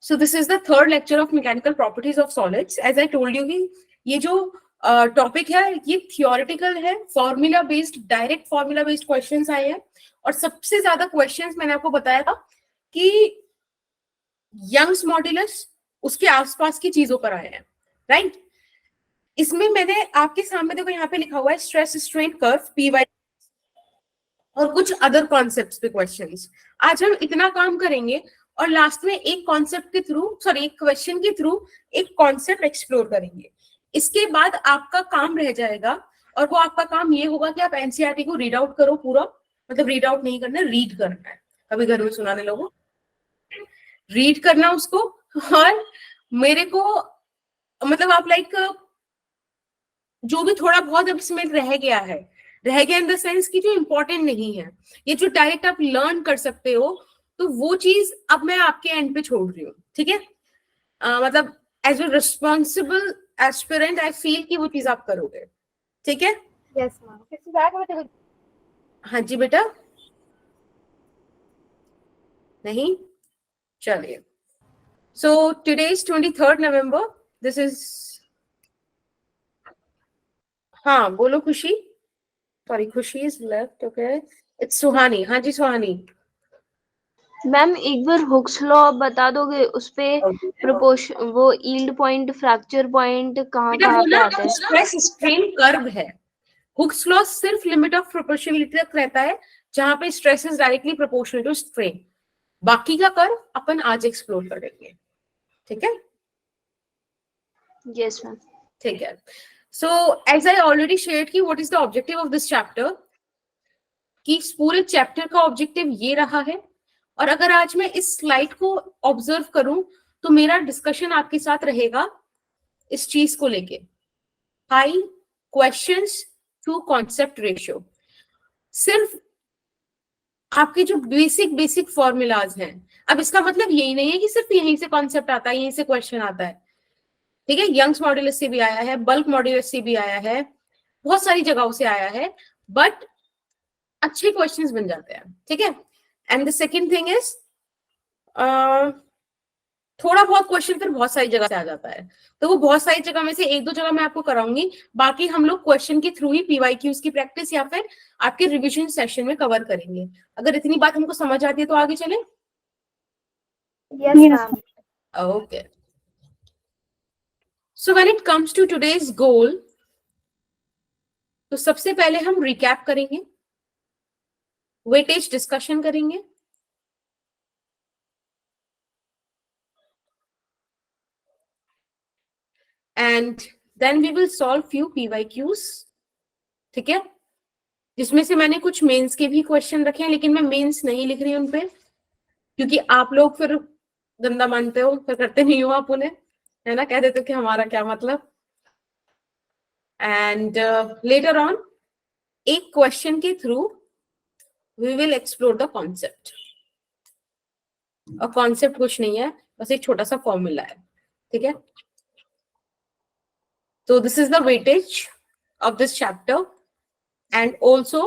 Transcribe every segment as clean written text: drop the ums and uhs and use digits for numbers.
So this is the third lecture of mechanical properties of solids. As I told you कि ये जो topic है ये theoretical है, formula based, direct formula based questions आए हैं, और सबसे ज्यादा क्वेश्चंस मैंने आपको बताया था कि यंग्स मॉड्यूलस उसके आसपास की चीजों पर आए हैं, राइट। इसमें मैंने आपके सामने देखो यहाँ पे लिखा हुआ है stress strain curve P Y और कुछ अदर कॉन्सेप्ट्स पे क्वेश्चंस। आज हम इतना काम करेंगे और लास्ट में एक कॉन्सेप्ट के थ्रू, सॉरी एक क्वेश्चन के थ्रू एक कॉन्सेप्ट एक्सप्लोर करेंगे। इसके बाद आपका काम रह जाएगा, और वो आपका काम ये होगा कि आप एनसीईआरटी को रीड आउट करो पूरा, मतलब रीड आउट नहीं करना, रीड करना है। कभी घर में सुनाने लोगों, रीड करना उसको, और मेरे को मतलब आप लाइक जो भी थोड़ा बहुत अब इसमें रह गया इन द सेंस की जो इंपॉर्टेंट नहीं है, ये जो डायरेक्ट आप लर्न कर सकते हो, तो वो चीज अब मैं आपके एंड पे छोड़ रही हूँ, ठीक है। मतलब as a responsible aspirant I feel कि वो चीज आप करोगे, ठीक है। Yes ma'am. हाँ जी बेटा, नहीं, चलिए। So today is 23 November, this is, हाँ बोलो Khushi, sorry Khushi is left, okay, it's Suhani. हाँ जी सुहानी। मैम एक बार हुक्स लॉ बता दोगे, उस पे प्रोपोर्शन, वो यील्ड पॉइंट, फ्रैक्चर पॉइंट कहाँ पे आता है? स्ट्रेस स्ट्रेन कर्व है। हुक्स लॉ सिर्फ लिमिट ऑफ प्रोपोर्शनलिटी तक रहता है, जहां पे stress is directly proportional to strain. बाकी का कर्व अपन आज एक्सप्लोर करेंगे, ठीक है। Yes ma'am. ठीक है। So as I already shared कि what is the objective of this chapter, कि इस पूरे चैप्टर का ऑब्जेक्टिव ये रहा है। और अगर आज मैं इस स्लाइड को ऑब्जर्व करूं तो मेरा डिस्कशन आपके साथ रहेगा इस चीज को लेके, high questions to concept ratio. सिर्फ आपके जो बेसिक फॉर्मूलाज हैं, अब इसका मतलब यही नहीं है कि सिर्फ यहीं से कॉन्सेप्ट आता है, यहीं से क्वेश्चन आता है, ठीक है। यंग्स मॉड्यूलस से भी आया है, बल्क मॉड्यूलस से भी आया है, बहुत सारी जगहों से आया है, बट अच्छे क्वेश्चंस बन जाते हैं, ठीक है। And the second thing is थोड़ा बहुत क्वेश्चन फिर बहुत सारी जगह से आ जाता है, तो वो बहुत सारी जगह में से एक दो जगह मैं आपको कराऊंगी, बाकी हम लोग क्वेश्चन के थ्रू ही पीवाईक्यूज की प्रैक्टिस या फिर आपके रिवीजन सेशन में कवर करेंगे। अगर इतनी बात हमको समझ आती है तो आगे चले। Yes ma'am. Okay, so when it comes to today's goal, तो सबसे पहले हम रिकैप करेंगे, वेटेज डिस्कशन करेंगे, and then we will solve few PYQs, ठीक है, जिसमें से मैंने कुछ मेंस के भी क्वेश्चन रखे हैं, लेकिन मैं मेंस नहीं लिख रही हूं उन पे, क्योंकि आप लोग फिर गंदा मानते हो, फिर करते नहीं हो आप उन्हें, है ना, कह देते हो कि हमारा क्या मतलब। एंड लेटर ऑन एक क्वेश्चन के through we will explore the concept, और कॉन्सेप्ट कुछ नहीं है, बस एक छोटा सा फॉर्मूला है, ठीक है। So this is the weightage of this chapter and also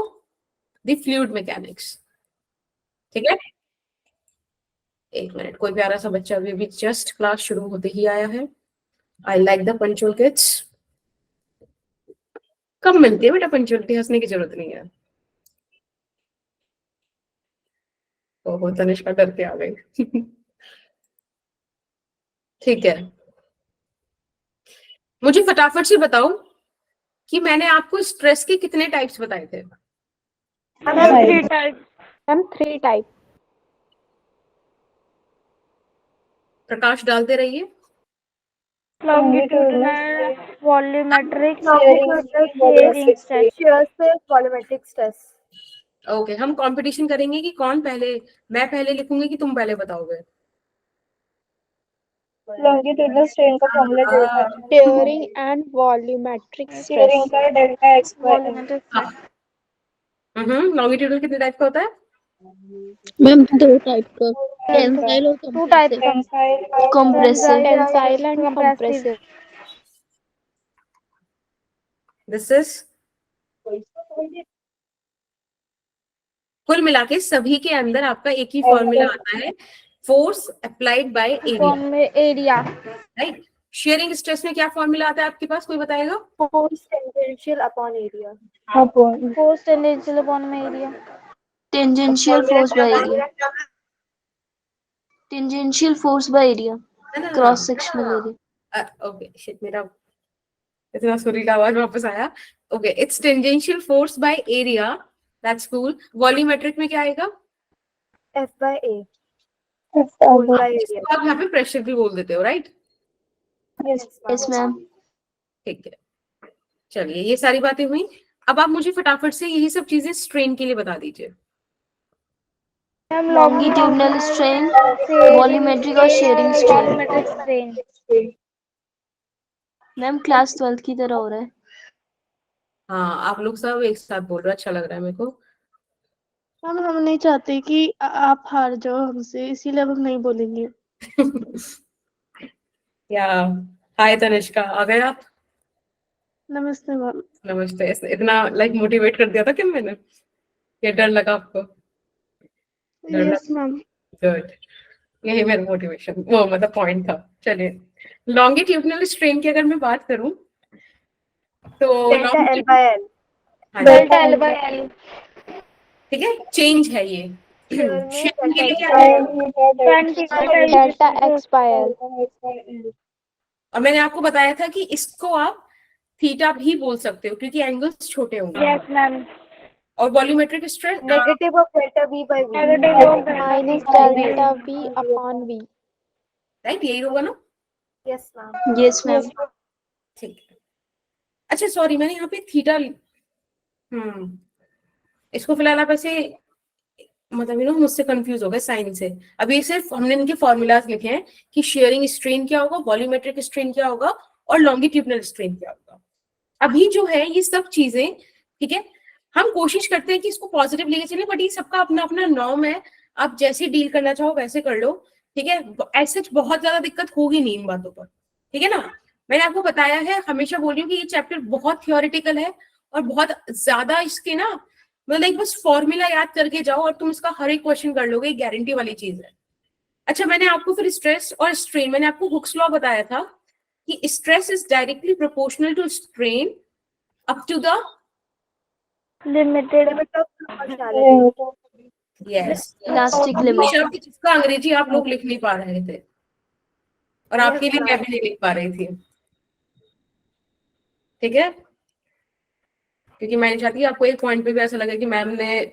the fluid mechanics, ठीक है। एक मिनट, कोई प्यारा सा बच्चा अभी जस्ट क्लास शुरू होते ही आया है। I like the punctual kids. कब मिलती है बेटा पंचुअलिटी, हंसने की जरूरत नहीं है। ओहो तनिष्का डर के आ गई। ठीक है, मुझे फटाफट से बताओ कि मैंने आपको स्ट्रेस के कितने टाइप्स बताए थे। Ma'am 3 type. प्रकाश डालते रहिए। लॉन्गिट्यूडिनल, वॉल्यूमेट्रिक, shear से वॉल्यूमेट्रिक स्ट्रेस। ओके, हम कंपटीशन करेंगे कि कौन पहले, मैं पहले लिखूंगी कि तुम पहले बताओगे। लॉन्गिट्यूडिनल स्ट्रेन का फॉर्मूला जो था, tearing and volumetric tearing stress. का delta X by M. Longitudinal कितने टाइप का होता है मैम 2 टाइप का, टेंसाइल और 2 टाइप का, compressive. Tensile and compressive. This is, कुल मिला के सभी के अंदर आपका एक ही फॉर्मूला आता है force applied by area, upon में area. राइट। शेयरिंग स्ट्रेस में क्या फॉर्मूला आता है आपके पास, कोई बताएगा? Force tangential upon area. Upon. Force tangential upon में area. Tangential force by area, tangential force by area, ना cross sectional area. Okay shit, मेरा इतना सुरीला आवाज वापस आया। Okay, it's tangential force by area, that's cool. Volumetric में क्या आएगा? F by A. Yes, Force by इसको area. आप यहाँ पे प्रेशर भी बोल देते हो, राइट? Yes ma'am. ठीक है, चलिए ये सारी बातें हुई। अब आप मुझे फटाफट से यही सब चीजें स्ट्रेन के लिए बता दीजिए। Ma'am, लॉन्गिट्यूडनल स्ट्रेन, वॉल्यूमेट्रिक और sharing strain. volumetric strain. Ma'am class 12 की तरह हो रहा है। हाँ, आप लोग सब एक साथ बोल रहे हो, अच्छा लग रहा है मेरे को। मैम हम नहीं चाहते कि आप हार जाओ हमसे, इसीलिए अब हम नहीं बोलेंगे। या हाय तनिष्का, आ गए आप? नमस्ते मैम। नमस्ते। इतना लाइक मोटिवेट कर दिया था क्या मैंने? ये डर लगा आपको? डर लगा? Yes ma'am. गुड, यही मेरा मोटिवेशन, वो मतलब पॉइंट था। चलिए, लॉन्गिट्यूडनल स्ट्रेन की अगर मैं बात करूं तो Delta L by L. हाँ जी, Delta L by L. ठीक है, चेंज है ये। Shear में शेयरिंग के लिए delta क्या है? Tan Delta X by L. और मैंने आपको बताया था कि इसको आप थीटा भी बोल सकते हो क्योंकि एंगल्स छोटे होंगे। Yes, ma'am. और volumetric stress Negative of delta V by V. Negative of minus delta V upon V. Right, यही होगा ना? Yes, ma'am. Yes ma'am. ठीक है। अच्छा सॉरी, मैंने यहाँ पे थीटा इसको फिलहाल आप ऐसे मतलब मुझसे कंफ्यूज हो गए साइन से। अभी सिर्फ हमने इनके फॉर्मूलाज लिखे हैं कि शेयरिंग स्ट्रेन क्या होगा, वॉल्यूमेट्रिक स्ट्रेन क्या होगा और लॉन्गिट्यूडनल स्ट्रेन क्या होगा। अभी जो है ये सब चीजें, ठीक है, हम कोशिश करते हैं कि इसको पॉजिटिव लेके चले, बट ये सबका अपना अपना नॉर्म है। आप जैसे डील करना चाहो वैसे कर लो, ठीक है। ऐसे बहुत ज्यादा दिक्कत होगी नहीं इन बातों पर, ठीक है ना। मैंने आपको बताया है, हमेशा बोल रही हूँ कि ये चैप्टर बहुत थियोरिटिकल है और बहुत ज्यादा इसके ना मतलब बस फॉर्मूला याद करके जाओ और तुम इसका हर एक क्वेश्चन कर लोगे, गारंटी वाली चीज है। अच्छा, मैंने आपको फिर स्ट्रेस और स्ट्रेन, मैंने आपको हुक्स लॉ बताया था कि stress is directly proportional to strain up to the Limited limit of proportionality. Yes elastic limit. शब्द जिसका अंग्रेजी आप लोग लिख नहीं पा रहे थे और आपके लिए मैं भी नहीं लिख पा रही थी, ठीक है, क्योंकि मैं नहीं चाहती आपको एक पॉइंट पे भी ऐसा लगे कि मैम ने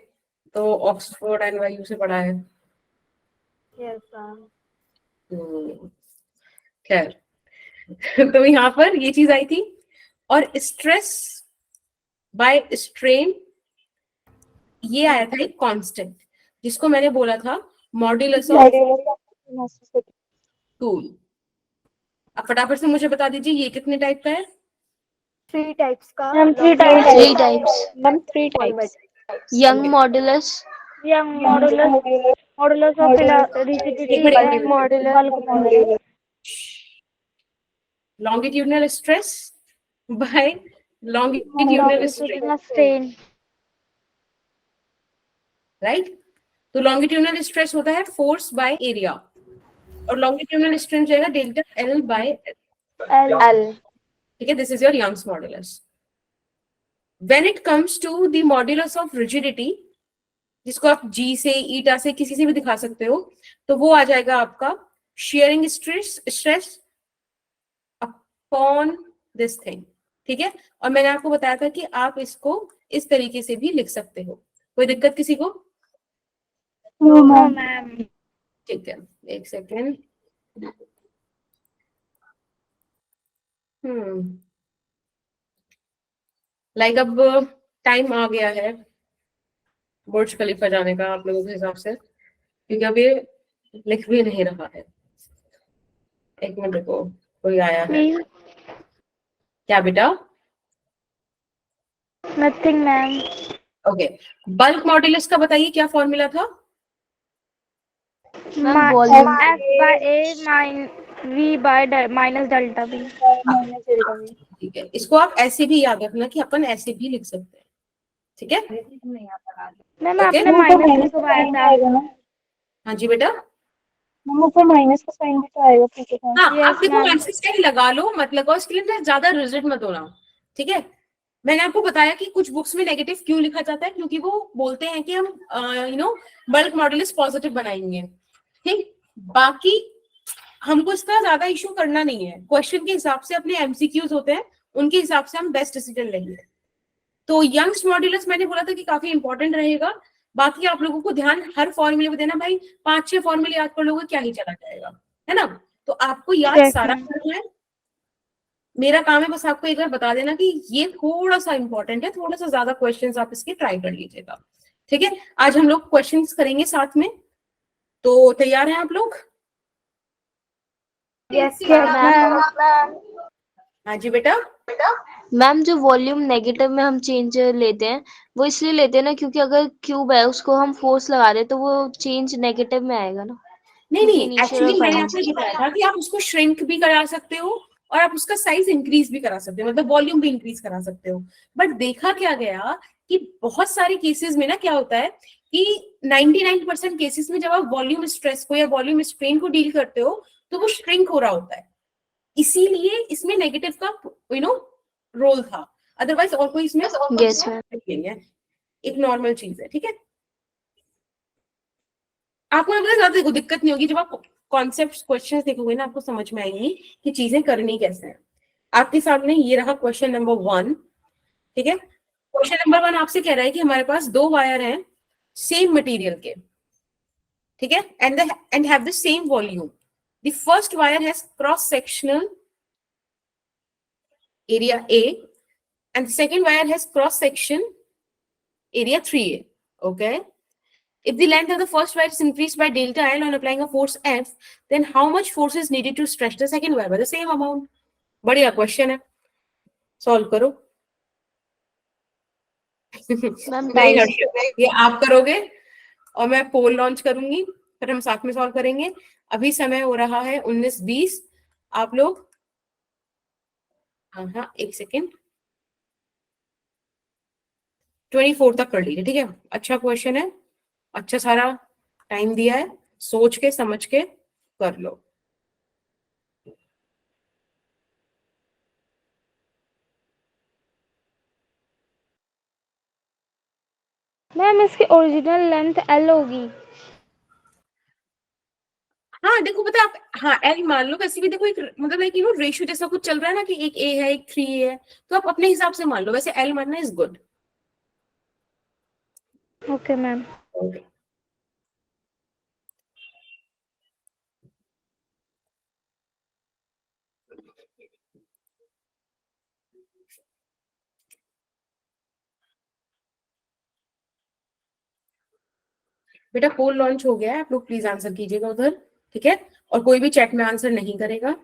तो ऑक्सफोर्ड एनवाईयू से पढ़ा है। Yes, ma'am. खैर तो यहाँ पर ये चीज आई थी। और स्ट्रेस बाय स्ट्रेन ये आया था एक कांस्टेंट जिसको मैंने बोला था मॉड्यूलस ऑफ टूल। अब फटाफट से मुझे बता दीजिए ये कितने टाइप का है? 3 types का. Ma'am, 3 types. 3 types. Ma'am, 3 types. Young modulus, Young modulus of rigidity एक and minute. bulk modulus. Longitudinal stress by longitudinal strain, strain. Right. तो लॉन्गिट्यूडनल स्ट्रेस होता है फोर्स बाय एरिया और लॉन्गिट्यूडनल स्ट्रेन जाएगा delta L by L. ठीक है, this is your Young's modulus. When it comes to the modulus of rigidity, जिसको आप जी से ईटा से किसी से भी दिखा सकते हो, तो वो आ जाएगा आपका sharing stress upon this thing, ठीक है। और मैंने आपको बताया था कि आप इसको इस तरीके से भी लिख सकते हो। कोई दिक्कत किसी को? No, No, ma'am. ma'am. ठीक है, एक सेकेंड। लाइक अब टाइम आ गया है बुर्ज खलीफा जाने का आप लोगों के हिसाब से, क्योंकि अब ये लिख भी नहीं रहा है। एक मिनट रुको, कोई आया है क्या बेटा? Nothing, ma'am. Okay, bulk modulus का बताइए क्या फॉर्मूला था? Ma'am volume, F by A V by minus delta V. ठीक है, इसको आप ऐसे भी याद रखना कि अपन ऐसे भी लिख सकते हैं, ठीक है। Ma'am Okay. आपने माइनस लिखवाया था. हाँ जी बेटा, मैम ऊपर माइनस का साइन भी तो आएगा पीछे का। हाँ, Yes, आप देखो ma'am. आंसर स्टाइल लगा लो, मत लगाओ, इसके लिए ना ज्यादा रिजिड मत होना, ठीक है। मैंने आपको बताया कि कुछ बुक्स में नेगेटिव क्यों लिखा जाता है, क्योंकि वो बोलते हैं कि हम बल्क मॉडुलस पॉजिटिव बनाएंगे, ठीक। बाकी हमको इसका ज्यादा इशू करना नहीं है, क्वेश्चन के हिसाब से अपने एमसीक्यूज होते हैं, उनके हिसाब से हम बेस्ट डिसीजन लेंगे। तो यंग्स मॉड्यूलस मैंने बोला था कि काफी इंपॉर्टेंट रहेगा। बाकी आप लोगों को ध्यान हर फॉर्मूले में देना, भाई 5-6 फॉर्मूले याद कर लोगे क्या ही चला जाएगा, है ना। तो आपको याद Yes, सारा ma'am. करना है, मेरा काम है बस आपको एक बार बता देना कि ये थोड़ा सा इंपॉर्टेंट है, थोड़ा सा ज्यादा क्वेश्चंस आप इसके ट्राई कर लीजिएगा, ठीक है। आज हम लोग क्वेश्चंस करेंगे साथ में, तो तैयार हैं आप लोग? Yes, Yes, ma'am. हाँ जी बेटा। मैम जो वॉल्यूम नेगेटिव में हम चेंज लेते हैं वो इसलिए लेते हैं ना, क्योंकि अगर क्यूब है उसको हम फोर्स लगा रहे तो वो चेंज नेगेटिव में आएगा ना। नहीं क्योंकि नहीं, इनिशियल एक्चुअली और मैंने फाइनल आपको ये बताया था कि आप उसको श्रिंक भी करा सकते हो और आप उसका साइज इंक्रीज भी करा सकते हो, मतलब वॉल्यूम भी इंक्रीज करा सकते हो। बट देखा क्या गया कि बहुत सारे केसेस में ना क्या होता है कि 99% केसेस में जब आप वॉल्यूम स्ट्रेस को या वॉल्यूम स्ट्रेन को डील करते हो तो वो श्रिंक हो रहा होता है, इसीलिए इसमें नेगेटिव का रोल था, अदरवाइज और कोई इसमें यस मैम। नहीं है, एक नॉर्मल चीज है, ठीक है। आपको अगर ज्यादा देखो दिक्कत नहीं होगी, जब आप कॉन्सेप्ट क्वेश्चंस देखोगे ना आपको समझ में आएंगी कि चीजें करनी कैसे हैं। आपके सामने ये रहा क्वेश्चन नंबर 1, ठीक है। क्वेश्चन नंबर 1 आपसे कह रहा है कि हमारे पास 2 वायर हैं सेम मटेरियल के, ठीक है, and have the same volume. The first wire has cross sectional area A and the second wire has cross section area 3A, okay. If the length of the first wire is increased by delta L on applying a force F, then how much force is needed to stretch the second wire by the same amount? बढ़िया question है, solve करो। Ma'am नहीं हर्षित, ये आप करोगे और मैं पोल launch करूंगी, फिर हम साथ में सॉल्व करेंगे। अभी समय हो रहा है 19:20। आप लोग हाँ एक सेकेंड 24 तक कर लीजिए, ठीक है। अच्छा क्वेश्चन है, अच्छा सारा टाइम दिया है, सोच के समझ के कर लो। मैम इसकी ओरिजिनल लेंथ L होगी। हाँ देखो पता है आप, हाँ एल मान लो, वैसे भी देखो एक मतलब एक रेशियो जैसा कुछ चल रहा है ना कि एक ए है एक 3A है, तो आप अपने हिसाब से मान लो, वैसे एल मानना इज गुड। Okay, ma'am. बेटा पोल लॉन्च हो गया है, आप लोग प्लीज आंसर कीजिएगा उधर, ठीक है। और कोई भी चैट में आंसर नहीं करेगा।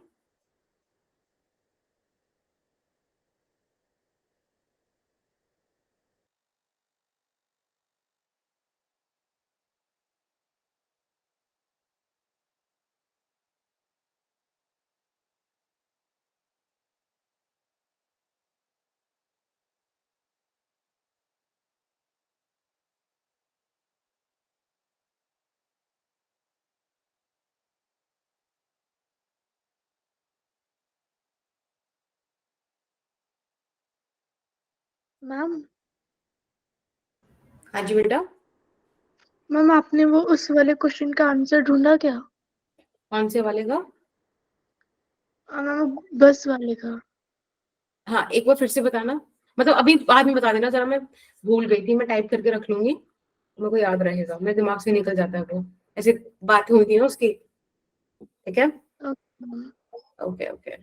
मैम हाँ जी बेटा। मैम आपने वो उस वाले क्वेश्चन का आंसर ढूंढा क्या? कौन से वाले का? मैम बस वाले का। हाँ एक बार फिर से बताना, मतलब अभी बाद में बता देना जरा, मैं भूल गई थी, मैं टाइप करके रख लूंगी, मेरे को याद रहेगा, मेरे दिमाग से निकल जाता है वो, ऐसे बात हुई थी ना उसकी, ठीक है। Okay ma'am. Okay okay.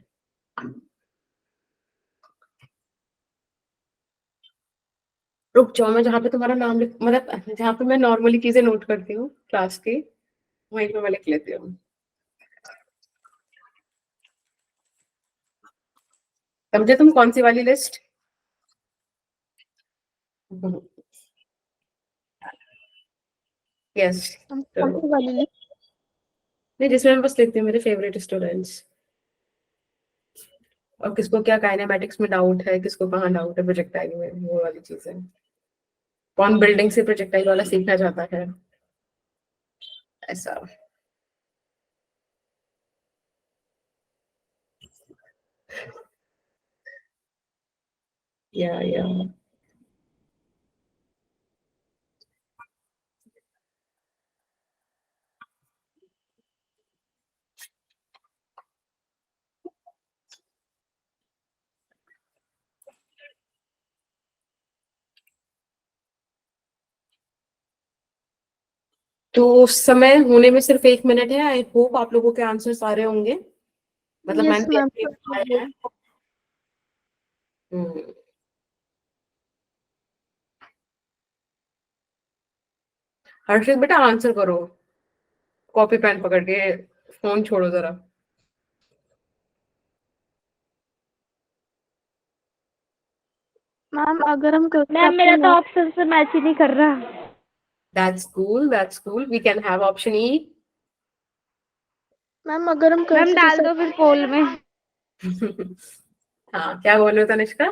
रुक जाओ, मैं जहाँ पे तुम्हारा नाम लिख, मतलब जहाँ पे मैं नॉर्मली चीजें नोट करती हूँ क्लास की, वहीं पे मैं लिख लेती हूँ। समझे तुम कौन सी वाली लिस्ट? यस। हम कौन सी वाली लिस्ट? नहीं, जिसमें मैं बस लिखती हूँ मेरे फेवरेट स्टूडेंट्स, और किसको क्या काइनेमैटिक्स में डाउट है, किसको कहाँ डाउट है प्रोजेक्टाइल में, वो वाली चीजें, कौन बिल्डिंग से प्रोजेक्टाइल वाला सीखना चाहता है, ऐसा। या तो समय होने में सिर्फ 1 मिनट है। आई होप आप लोगों के आंसर्स आ रहे होंगे, मतलब यस मैंने भी मैम। अपने बताए हैं। हम्म। हर्षित बेटा आंसर करो, कॉपी पेन पकड़ के, फोन छोड़ो जरा। मैम अगर हम कल से मैम आपको मेरा तो note- ऑप्शन से मैच ही नहीं कर रहा। That's cool, we can have option E. Ma'am अगर हम कल मैम से डाल जैसे दो फिर पोल में। हाँ, क्या बोल रहे हो तनिष्का?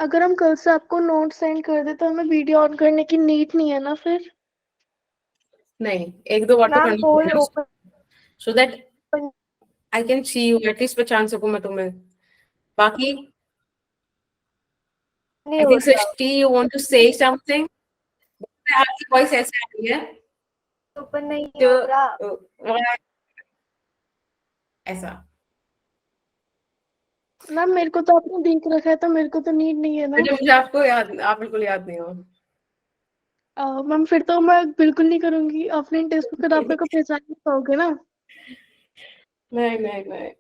अगर हम कल से आपको नोट सेंड कर दे तो हमें वीडियो ऑन करने की नीड नहीं है ना फिर? नहीं, 1-2 बार तो मैम करना पोल पड़ेगा, open so that I can see you, at least पहचान सकूं मैं तुम्हें। बाकी नहीं I हो think रहा, सृष्टि, you want to say something? आपकी वॉइस ऐसे आ रही है ओपन नहीं जो हो रहा। ऐसा। मैम मेरे को तो आपने देख रखा है तो मेरे को तो नीड नहीं है ना। मुझे आपको याद, आप बिल्कुल याद नहीं हो। मैम फिर तो मैं बिल्कुल नहीं करूंगी ऑफलाइन टेस्ट, तो फिर आप मेरे को पहचान नहीं पाओगे ना। नहीं,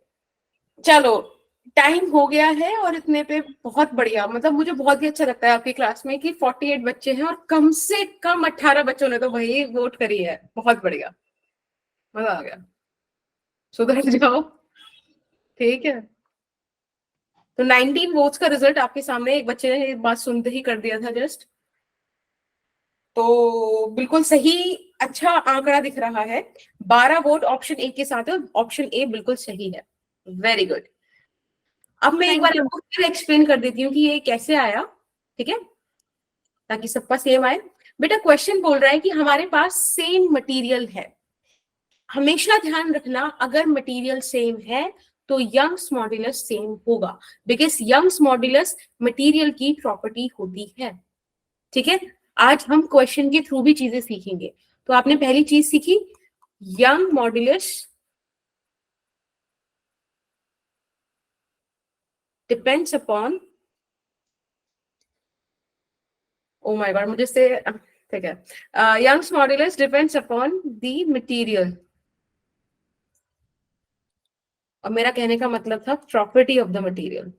चलो टाइम हो गया है, और इतने पे बहुत बढ़िया, मतलब मुझे बहुत ही अच्छा लगता है आपकी क्लास में कि 48 बच्चे हैं और कम से कम 18 बच्चों ने तो वही वोट करी है। बहुत बढ़िया, मजा आ गया। सुधर जाओ, ठीक है। तो 19 वोट्स का रिजल्ट आपके सामने, एक बच्चे ने बात सुनते ही कर दिया था जस्ट, तो बिल्कुल सही, अच्छा आंकड़ा दिख रहा है। 12 वोट ऑप्शन ए के साथ है, ऑप्शन ए बिल्कुल सही है। Very good. अब मैं एक बार थैंक यू। आपको फिर एक्सप्लेन कर देती हूँ कि ये कैसे आया, ठीक है, ताकि सबका सेम आए। बेटा क्वेश्चन बोल रहा है कि हमारे पास सेम मटेरियल है। हमेशा ध्यान रखना, अगर मटेरियल सेम है तो यंग्स मॉड्यूलस सेम होगा, बिकॉज यंग्स मॉड्यूलस मटेरियल की प्रॉपर्टी होती है। ठीक है, आज हम क्वेश्चन के थ्रू भी चीजें सीखेंगे। तो आपने पहली चीज सीखी, Young modulus depends upon, oh my god मुझे से, ठीक है, Young's modulus depends upon the material, और मेरा कहने का मतलब था प्रॉपर्टी ऑफ द मटेरियल।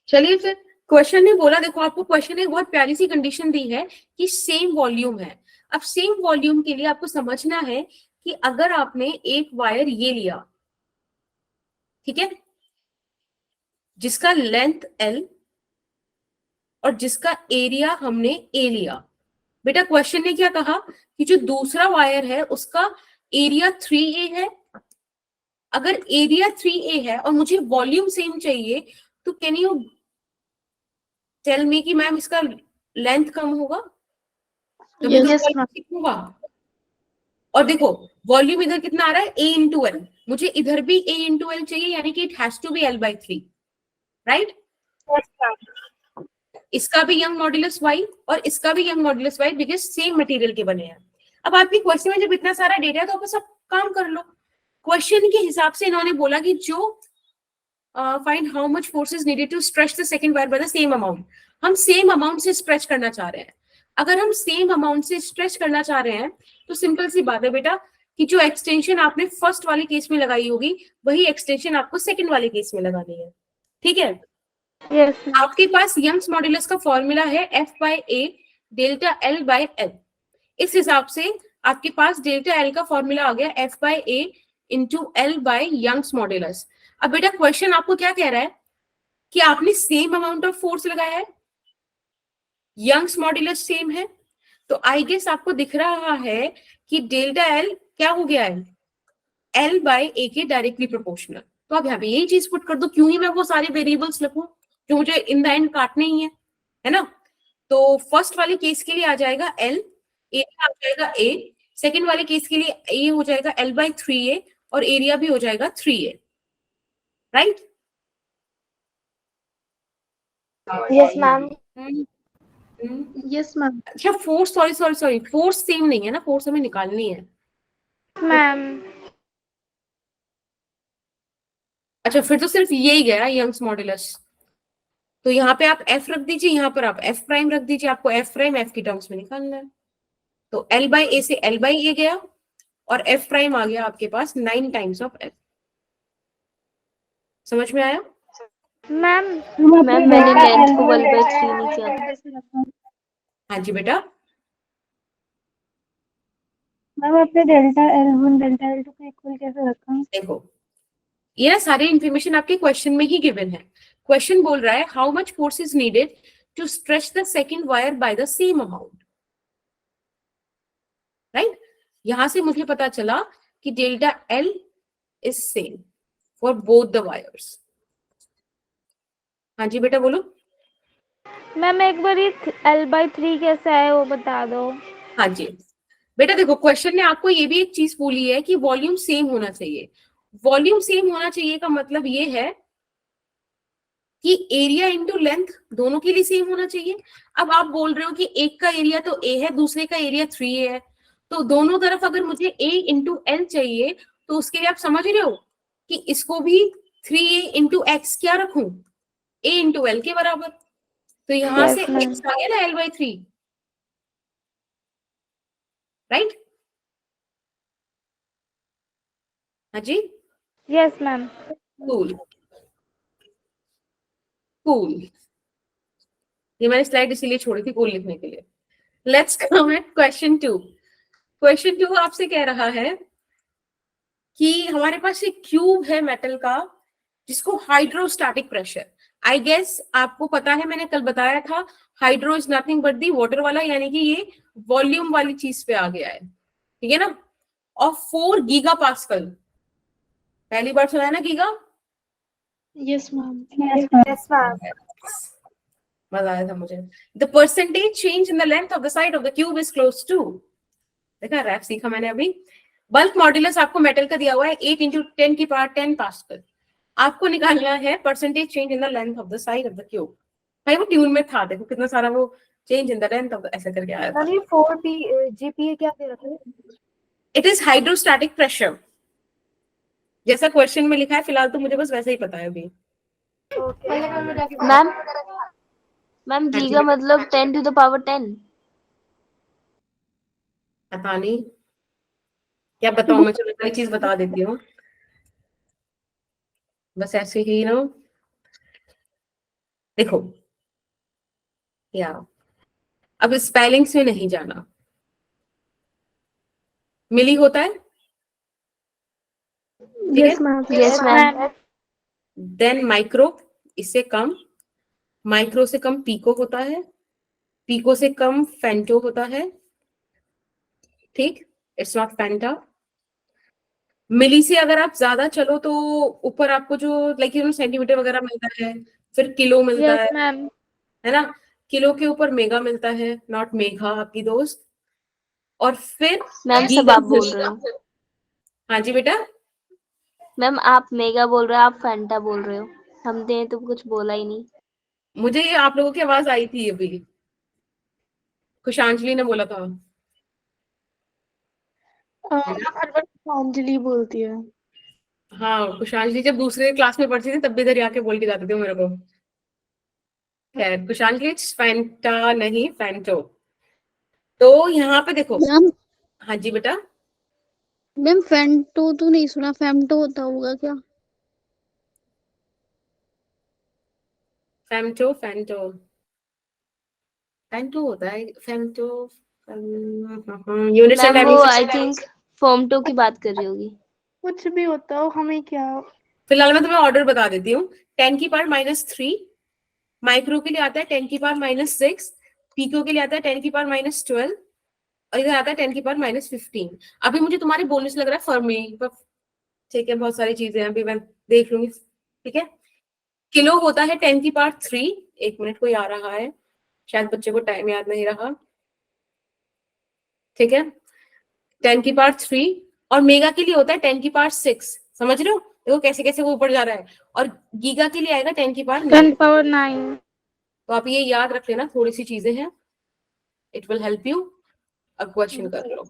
चलिए फिर, क्वेश्चन ने बोला, देखो आपको क्वेश्चन ने बहुत प्यारी सी कंडीशन दी है कि सेम वॉल्यूम है। अब सेम वॉल्यूम के लिए आपको समझना है कि अगर आपने एक वायर ये लिया, ठीक है, जिसका लेंथ L और जिसका एरिया हमने A लिया। बेटा क्वेश्चन ने क्या कहा कि जो दूसरा वायर है उसका एरिया 3A है। अगर एरिया 3A है और मुझे वॉल्यूम सेम चाहिए, तो कैन यू टेल मी कि मैम इसका लेंथ कम होगा, तभी तो यस वॉल्यूम सेम होगा। और देखो वॉल्यूम इधर कितना आ रहा है, A इंटू एल, मुझे इधर भी A इंटू एल चाहिए, यानी कि it has to be L/3, right. इसका भी यंग मॉड्यूलस Y और इसका भी Young modulus Y, because same material के बने हैं। अब आपके क्वेश्चन में जब इतना सारा डेटा है तो आप सब काम कर लो। क्वेश्चन के हिसाब से इन्होंने बोला कि जो find how much force is needed to stretch the second wire by the same amount. हम सेम अमाउंट से स्ट्रेच करना चाह रहे हैं। अगर हम सेम अमाउंट से स्ट्रेच करना चाह रहे हैं तो सिंपल सी बात है बेटा कि जो एक्सटेंशन आपने फर्स्ट वाले केस में लगाई होगी वही एक्सटेंशन आपको सेकंड वाले केस में लगानी है, ठीक है। यस आपके पास यंग्स मॉड्यूलस का फॉर्मूला है F/A डेल्टा L/L। इस हिसाब से आपके पास डेल्टा L का फॉर्मूला आ गया F/A into L by Young's modulus. अब बेटा क्वेश्चन आपको क्या कह रहा है कि आपने सेम अमाउंट ऑफ फोर्स लगाया है, यंग्स मॉड्यूलस सेम है, तो आई गेस आपको दिख रहा है कि डेल्टा L क्या हो गया है, L/A के डायरेक्टली प्रोपोर्शनल। तो आप यहाँ पे यही चीज पुट कर दो, क्यों ही मैं वो सारे वेरिएबल्स लिखूं जो मुझे इन द एंड काटने ही है ना। तो फर्स्ट वाले केस के लिए आ जाएगा L, A आ जाएगा A, सेकेंड वाले केस के लिए A हो जाएगा L/3A, और एरिया भी हो जाएगा 3A, right? Yes ma'am. Yes ma'am. अच्छा फोर्स, सॉरी फोर्स सेम नहीं है ना, फोर्स हमें निकालनी है। मैम। अच्छा फिर तो सिर्फ यही गया यंग्स मॉड्यूलस। तो यहाँ पे आप F रख दीजिए, यहाँ पर आप F प्राइम रख दीजिए, आपको F प्राइम F की टर्म्स में निकालना है। तो L बाई ए से L बाई ए गया और F प्राइम आ गया आपके पास 9 टाइम्स ऑफ F। समझ में आया? मैम मैम मैंने लेंथ को 1/3 नहीं किया था। हाँ जी बेटा। मैम आपने डेल्टा L1 डेल्टा L2 को इक्वल कैसे रखा? देखो ये ना सारी इंफॉर्मेशन आपके क्वेश्चन में ही गिवन है। क्वेश्चन बोल रहा है how much force is needed to stretch the second wire by the same amount, right? यहां से मुझे पता चला कि delta L is same for both the wires. हाँ जी बेटा बोलो। मैम एक बार L/3 कैसा है वो बता दो। हाँ जी बेटा देखो क्वेश्चन ने आपको ये भी एक चीज बोली है कि वॉल्यूम सेम होना चाहिए। वॉल्यूम सेम होना चाहिए का मतलब ये है कि एरिया इंटू लेंथ दोनों के लिए सेम होना चाहिए। अब आप बोल रहे हो कि एक का एरिया तो A है, दूसरे का एरिया 3A है, तो दोनों तरफ अगर मुझे A इंटू L चाहिए तो उसके लिए आप समझ रहे हो कि इसको भी 3A इंटू एक्स क्या रखूं, A इंटू L के बराबर। तो यहां Yes, से ma'am. x आ गया ना L/3, राइट? हाँ जी यस मैम। Cool cool. ये मैंने स्लाइड इसीलिए छोड़ी थी कूल लिखने के लिए। Let's come at question 2। Question 2 आपसे कह रहा है कि हमारे पास एक क्यूब है मेटल का जिसको हाइड्रोस्टैटिक प्रेशर, आई गेस आपको पता है, मैंने कल बताया था hydro is nothing but the water वाला, यानी कि ये वॉल्यूम वाली चीज पे आ गया है, ठीक है ना? और 4 गीगा पास्कल, पहली बार सुना है ना giga? Yes ma'am. Yes ma'am. मजा आया था मुझे। The percentage change in the length of the side of the cube is close to, देखा रैप सीखा मैंने अभी। बल्क मॉड्यूलस आपको मेटल का दिया हुआ है 8 इंटू 10 की पावर 10 पास्कल। आपको निकालना है percentage change in the length of the side of the cube. भाई वो ट्यून में था, देखो कितना सारा वो change in the length of the ऐसा करके आया था। मैम ये 4P GPA क्या दे रखा है? इट इज हाइड्रोस्टैटिक प्रेशर, जैसा क्वेश्चन में लिखा है, फिलहाल तो मुझे बस वैसा ही पता है अभी। मैम मैम हाँ जी गीगा बेटा। मतलब 10 to the power 10। पता नहीं क्या बताऊं मैं, चलो कोई चीज बता देती हूँ बस ऐसे ही ना। देखो या अब स्पेलिंग से नहीं जाना, मिली होता है, ठीक है? Yes ma'am. Yes ma'am. Then micro, इससे कम, माइक्रो से कम पीको होता है, पीको से कम फेंटो होता है, ठीक? इट्स नॉट फेंटा। मिली से अगर आप ज्यादा चलो तो ऊपर आपको जो लाइक सेंटीमीटर वगैरह मिलता है, फिर किलो मिलता यस मैम। है ना? किलो के ऊपर मेगा मिलता है, नॉट मेघा आपकी दोस्त। और फिर मैम सब गीगा आप बोल रहे हो। हाँ जी बेटा। मैम आप मेगा बोल रहे हो, आप फैंटा बोल रहे हो, हमने तो कुछ बोला ही नहीं। मुझे आप लोगों की आवाज आई थी अभी, खुशांजलि ने बोला था। हर बार अंजलि बोलती है। हाँ खुशांजलि जब दूसरे क्लास में पढ़ती थी तब भी इधर आके बोल के जाते थे मेरे को। खैर खुशांजलि फैंटा नहीं फैंटो। तो यहाँ पे देखो। मैम हाँ जी बेटा। मैम फेंटो तो नहीं सुना, फेमटो होता होगा क्या? फेंटो फेंटो फेंटो होता है फेंटो। यूनिट्स एंड मैम वो आई डायमेंशंस। थिंक फॉर्मटो की बात कर रही होगी। कुछ भी होता हो हमें क्या। फिलहाल मैं तुम्हें ऑर्डर बता देती हूँ। 10 की पावर -3 माइक्रो के लिए आता है, 10 की पावर -6 पीको के लिए आता है, 10 की पावर -12 और इधर आता है 10 की पावर -15। अभी मुझे तुम्हारे बोलने से लग रहा है फर्मी, पर ठीक है बहुत सारी चीजें हैं अभी मैं देख लूंगी, ठीक है? किलो होता है 10 की पावर 3, एक मिनट कोई आ रहा है, शायद बच्चे को टाइम याद नहीं रहा, ठीक है? 10 की पावर 3 और मेगा के लिए होता है 10⁶, समझ रहे हो? देखो कैसे कैसे वो ऊपर जा रहा है। और गीगा के लिए आएगा 10⁹ 10⁹ तो आप ये याद रख लेना, थोड़ी सी चीजें हैं, इट विल हेल्प यू। अब क्वेश्चन कर लो,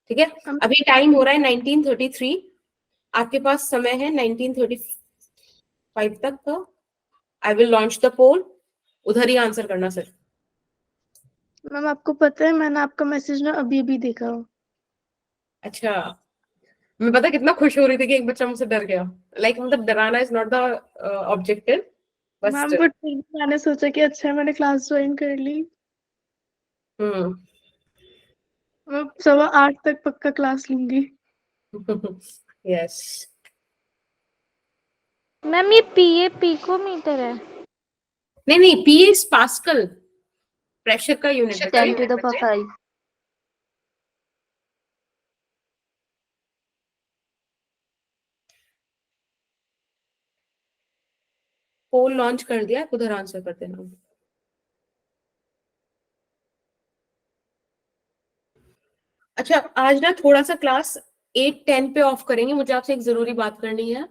ठीक है? अभी टाइम हो रहा है 1933, आपके पास समय है 1935 तक का। आई विल लॉन्च द पोल, उधर ही आंसर करना सर। मैम आपको पता है मैंने आपका मैसेज ना अभी भी देखा। अच्छा, मैं पता कितना खुश हो रही थी कि एक बच्चा मुझसे डर गया। लाइक मतलब डराना इज नॉट द ऑब्जेक्टिव, बस मैम बट मैंने सोचा कि अच्छा है मैंने क्लास ज्वाइन कर ली। हम्म। मैं 8:15 तक पक्का क्लास लूंगी। यस। मैम ये पीए पिकोमीटर है। नहीं नहीं, पी इज पास्कल, प्रेशर का यूनिट है। 10⁵ पोल लॉन्च कर दिया, उधर आंसर कर देना। अच्छा, आज ना थोड़ा सा क्लास 8:10 पे ऑफ करेंगे, मुझे आपसे एक जरूरी बात करनी है,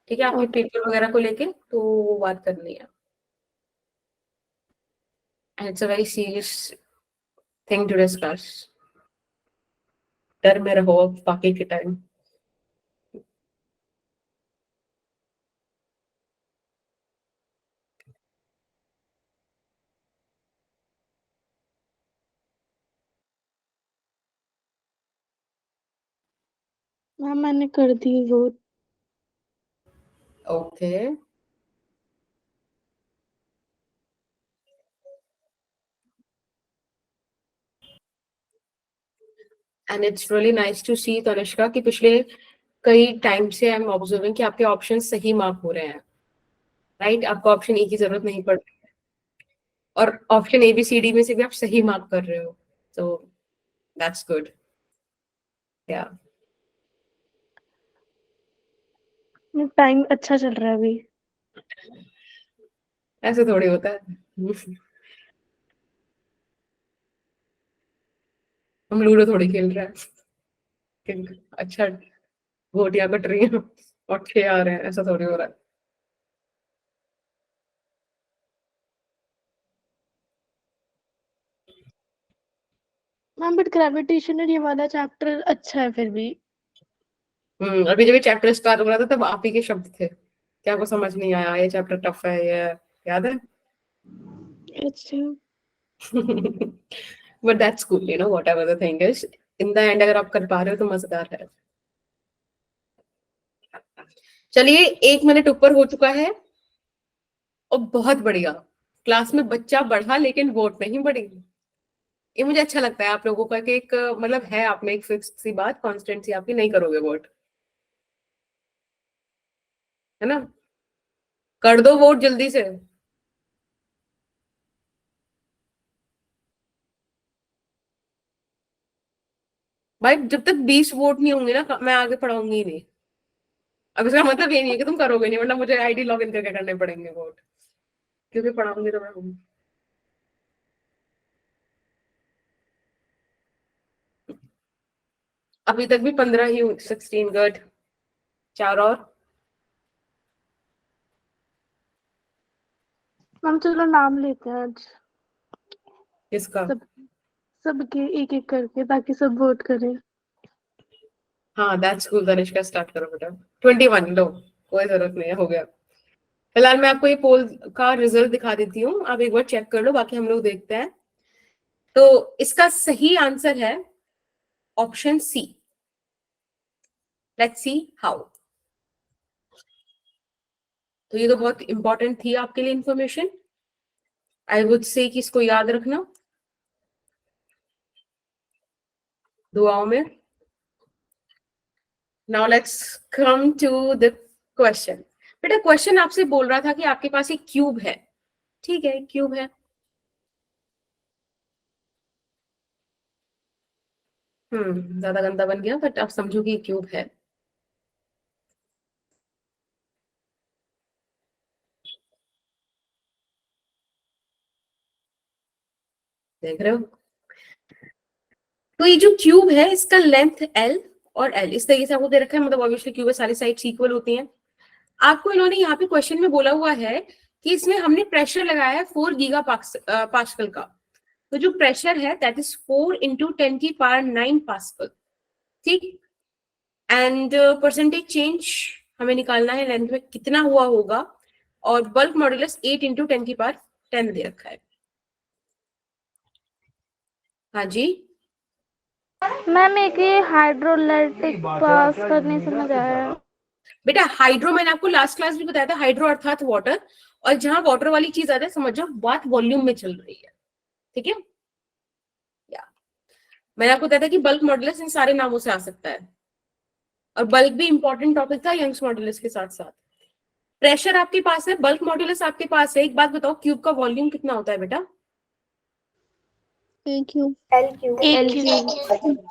ठीक है? आपके पेपर वगैरह को लेके तो वो बात करनी है, and it's a very serious thing to discuss. डर में रहो बाकी के टाइम। मैम मैंने कर दी वो। Okay, and it's really nice to see Tanishka कि पिछले कई टाइम से आई एम ऑब्जर्विंग कि आपके ऑप्शन सही मार्क हो रहे हैं, राइट? आपको ऑप्शन ए की जरूरत नहीं पड़ रही है, और option A B C D में से भी आप सही मार्क कर रहे हो, सो दैट्स गुड। या टाइम अच्छा चल रहा है अभी। ऐसे थोड़ी होता है। हम लूडो थोड़ी खेल रहे हैं कि अच्छा गोटियां कट रही हैं और 6 आ रहे हैं, ऐसा थोड़ी हो रहा है। मैम बट ग्रेविटेशन ये वाला चैप्टर अच्छा है फिर भी। अभी जब ये चैप्टर स्टार्ट हो रहा था तब आप ही के शब्द थे क्या आपको समझ नहीं आया, ये चैप्टर टफ है, ये याद है? अच्छा but that's cool, you know, whatever the thing is, in the end अगर आप कर पा रहे हो तो मजेदार है। चलिए, 1 मिनट ऊपर हो चुका है, और बहुत बढ़िया, क्लास में बच्चा बढ़ा लेकिन वोट नहीं बढ़ी। ये मुझे अच्छा लगता है आप लोगों का कि एक मतलब है आप में एक फिक्स सी बात, कांस्टेंट सी आपकी, नहीं करोगे वोट, है ना? कर दो वोट जल्दी से। भाई जब तक 20 वोट नहीं होंगे ना, मैं आगे पढ़ाऊंगी ही नहीं। अब इसका मतलब ये नहीं है कि तुम करोगे नहीं, वरना मुझे आईडी लॉग इन करके करने पड़ेंगे वोट, क्योंकि पढ़ाऊंगी तो मैं हूँ। अभी तक भी 15 ही, 16 गुड। 4 और। मैम चलो नाम लेते हैं आज किसका? सब सबके एक एक करके ताकि सब वोट करें। हाँ दैट्स कूल, तनिष्का स्टार्ट करो बेटा। 21 लो, कोई जरूरत नहीं है, हो गया। फिलहाल मैं आपको ये पोल का रिजल्ट दिखा देती हूँ, आप एक बार चेक कर लो, बाकी हम लोग देखते हैं। तो इसका सही आंसर है option C. Let's see how. तो ये तो बहुत इंपॉर्टेंट थी आपके लिए इंफॉर्मेशन, आई वुड से कि इसको याद रखना दुआओं में। Now let's come to the question. बेटा क्वेश्चन आपसे बोल रहा था कि आपके पास एक क्यूब है, ठीक है? क्यूब है, ज्यादा गंदा बन गया, बट आप समझो कि क्यूब है। देख रहे हो? तो ये जो क्यूब है इसका लेंथ L और एल, इस तरीके से आपको दे रखा है, मतलब ऑब्वियसली क्योंकि सारी साइड्स इक्वल होती हैं। आपको इन्होंने यहाँ पे क्वेश्चन में बोला हुआ है कि इसमें हमने प्रेशर लगाया है 4 गीगा पास्कल का, तो जो प्रेशर है दैट इज 4 × 10⁹ पास्कल, ठीक। एंड परसेंटेज चेंज हमें निकालना है, लेंथ में कितना हुआ होगा, और बल्क मॉड्यूलस 8 × 10⁻10 दे रखा है। हाँ जी, मैम एक ये हाइड्रोलाइटिक पास करने समझ आया। बेटा हाइड्रो मैंने आपको लास्ट क्लास भी बताया था, हाइड्रो अर्थात वाटर, और जहां वाटर वाली चीज आता है समझ जाओ बात वॉल्यूम में चल रही है, ठीक है। या मैंने आपको बताया था कि बल्क मॉड्यूलस इन सारे नामों से आ सकता है, और बल्क भी इंपॉर्टेंट टॉपिक था यंग्स मॉड्यूलस के साथ साथ। प्रेशर आपके पास है, बल्क मॉड्यूलस आपके पास है। एक बात बताओ, क्यूब का वॉल्यूम कितना होता है बेटा? Thank you. LQ।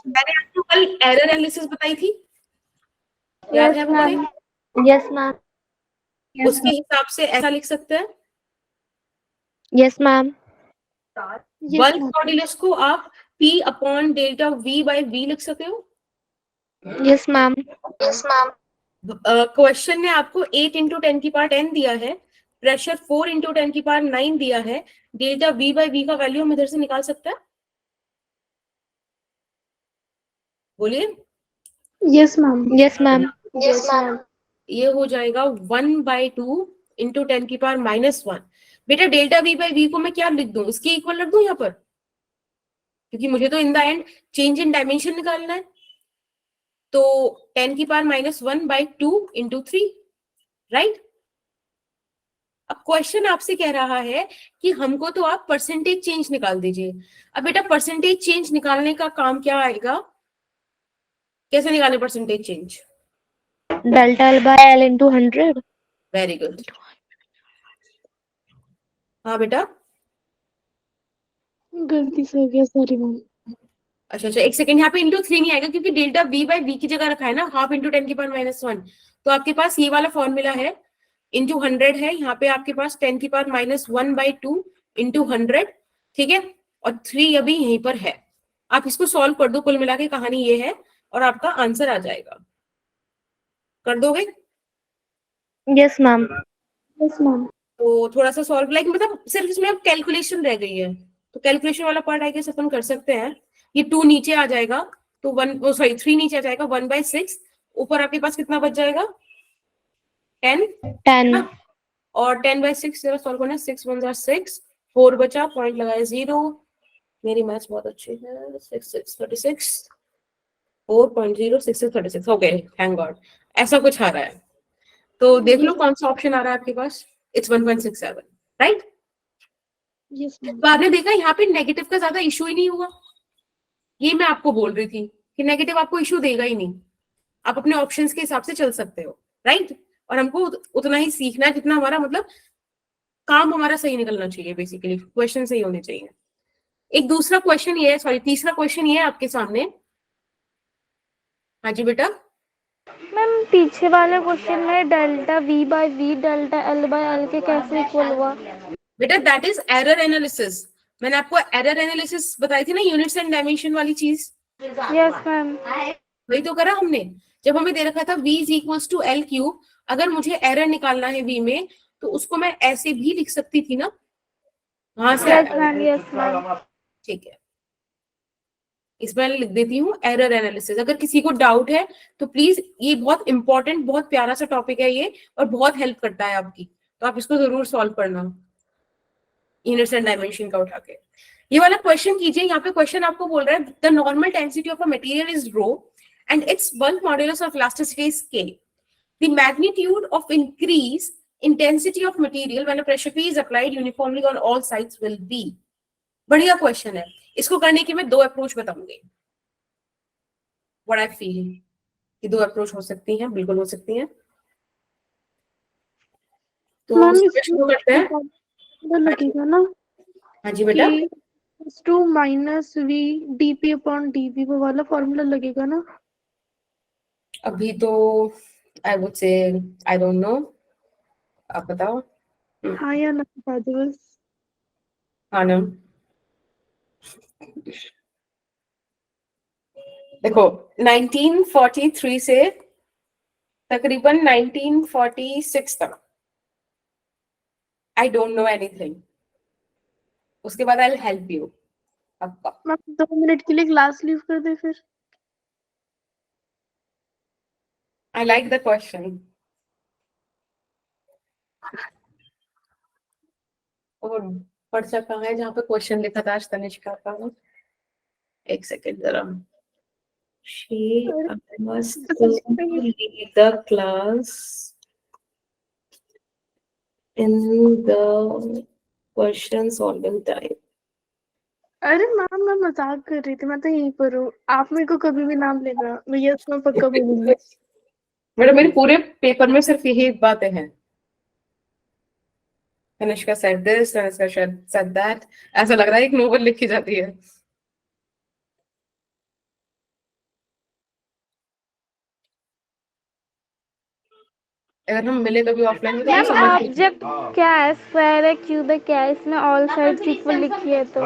मैंने आपको कल एरर एनालिसिस बताई थी, याद है यस वो मैम। बताई? Yes ma'am. उसके हिसाब से ऐसा लिख सकते हैं, यस मैम। बल्क मॉड्यूलस को आप P/Δv/v लिख सकते हो। Yes ma'am. क्वेश्चन ने आपको 8 × 10⁻10 दिया है, प्रेशर 4 × 10⁻9 दिया है, Δv/v का वैल्यू हम इधर से निकाल सकते हैं, बोलिए। Yes ma'am. Yes ma'am. ये हो जाएगा 1/2 × 10⁻−1। बेटा Δv/v को मैं क्या लिख दूं, इसके इक्वल रख दूं यहाँ पर, क्योंकि मुझे तो in the end change in dimension निकालना है। तो 10⁻−1/2 × 3, राइट। अब क्वेश्चन आपसे कह रहा है कि हमको तो आप परसेंटेज चेंज निकाल दीजिए। अब बेटा परसेंटेज चेंज निकालने का काम क्या आएगा, कैसे निकालें percentage change? Delta L/L × 100। Very good. हाँ बेटा, गलती से हो गया, सॉरी मैम। अच्छा एक सेकंड, यहाँ पे × 3 नहीं आएगा क्योंकि Δv/v की जगह रखा है ना ½ × 10⁻−1। तो आपके पास ये वाला फॉर्मूला है, × 100 है, यहाँ पे आपके पास 10⁻−1/2 × 100, ठीक है, और 3 अभी यहीं पर है। आप इसको सॉल्व कर दो, कुल मिला के कहानी ये है, और आपका आंसर आ जाएगा। कर दोगे? Yes ma'am. Yes ma'am. तो थोड़ा सा सॉल्व मतलब सिर्फ इसमें अब कैलकुलेशन रह गई है, तो कैलकुलेशन वाला पार्ट आई गेस अपन कर सकते हैं। ये 2 नीचे आ जाएगा, तो 3 नीचे आ जाएगा, 1/6, ऊपर आपके पास कितना बच जाएगा? 10। और 10/6 जरा सॉल्व करना, 6 1 = 6, 4 बचा, पॉइंट लगाए 0। मेरी मैथ्स बहुत अच्छी है। 6 6 36, 4.0 6 6 36, ओके थैंक गॉड, ऐसा कुछ आ रहा है। तो देख लो कौन सा ऑप्शन आ रहा है आपके पास, इट्स 1.67, राइट। Yes ma'am. तो आपने देखा यहाँ पे नेगेटिव का ज्यादा इशू ही नहीं हुआ, ये मैं आपको बोल रही थी कि नेगेटिव आपको इशू देगा ही नहीं, आप अपने ऑप्शंस के हिसाब से चल सकते हो, राइट। और हमको उतना ही सीखना है जितना हमारा मतलब काम हमारा सही निकलना चाहिए, बेसिकली क्वेश्चन सही होने चाहिए। एक दूसरा क्वेश्चन ये है, सॉरी तीसरा क्वेश्चन ये है आपके सामने। हाँ जी बेटा, मैम पीछे वाले क्वेश्चन में Δv/v Δl/l के कैसे इक्वल हुआ? बेटा दैट इज एरर एनालिसिस। मैंने आपको एरर एनालिसिस बताई थी ना, यूनिट्स एंड डायमेंशन वाली चीज, यस मैम। वही तो करा हमने। जब हमें दे रखा था v = L³, अगर मुझे एरर निकालना है v में, तो उसको मैं ऐसे भी लिख सकती थी ना, वहां से यस मैम। Yes ma'am. ठीक है, इसमें लिख देती हूँ एरर एनालिसिस। अगर किसी को डाउट है तो प्लीज, ये बहुत इंपॉर्टेंट बहुत प्यारा सा टॉपिक है ये, और बहुत हेल्प करता है आपकी, तो आप इसको जरूर सॉल्व करना, यूनिट्स एंड डायमेंशन का उठा के। ये वाला क्वेश्चन कीजिए, यहाँ पे क्वेश्चन आपको बोल रहा है the normal density of a material is rho and its bulk modulus of elasticity is K. The magnitude of increase intensity of material when a pressure P is applied uniformly on all sides will be. बढ़िया question है, इसको करने की मैं 2 approach बताऊंगी। What I feel कि 2 approach हो सकती हैं, बिल्कुल हो सकती हैं। तो मैम शुरू करते हैं। इसमें लगेगा ना हाँ जी बेटा, कि -2 -v dp/dv वो वाला फॉर्मूला लगेगा ना? अभी तो I would say I don't know, आप बताओ। हाँ या ना बता दो बस। हाँ ना, देखो 1943 से तकरीबन 1946 तक आई डोंट नो एनीथिंग, उसके बाद आई हेल्प यू। पक्का। मैम 2 मिनट के लिए क्लास लीव कर दे फिर। I like the question. और पर्चा कहाँ है जहाँ पे क्वेश्चन लिखा था आज तनिष्का का? एक सेकेंड जरा। She must lead the class in the question solving time. अरे मैम मैं मजाक कर रही थी, मैं तो यहीं पर हूँ, आप मेरे को कभी भी नाम लेना, मैं यस में पक्का बोलूंगी। मैडम मेरे पूरे पेपर में सिर्फ यही बातें हैं। Tanishka said this, Tanishka said that, ऐसा लग रहा है एक नोवेल लिखी जाती है। अगर हम मिले कभी ऑफलाइन में तो हम मैम समझ आप लेंगे। जब क्या है स्क्वायर है क्यूब है क्या है, इसमें ऑल साइड्स इक्वल लिखी है तो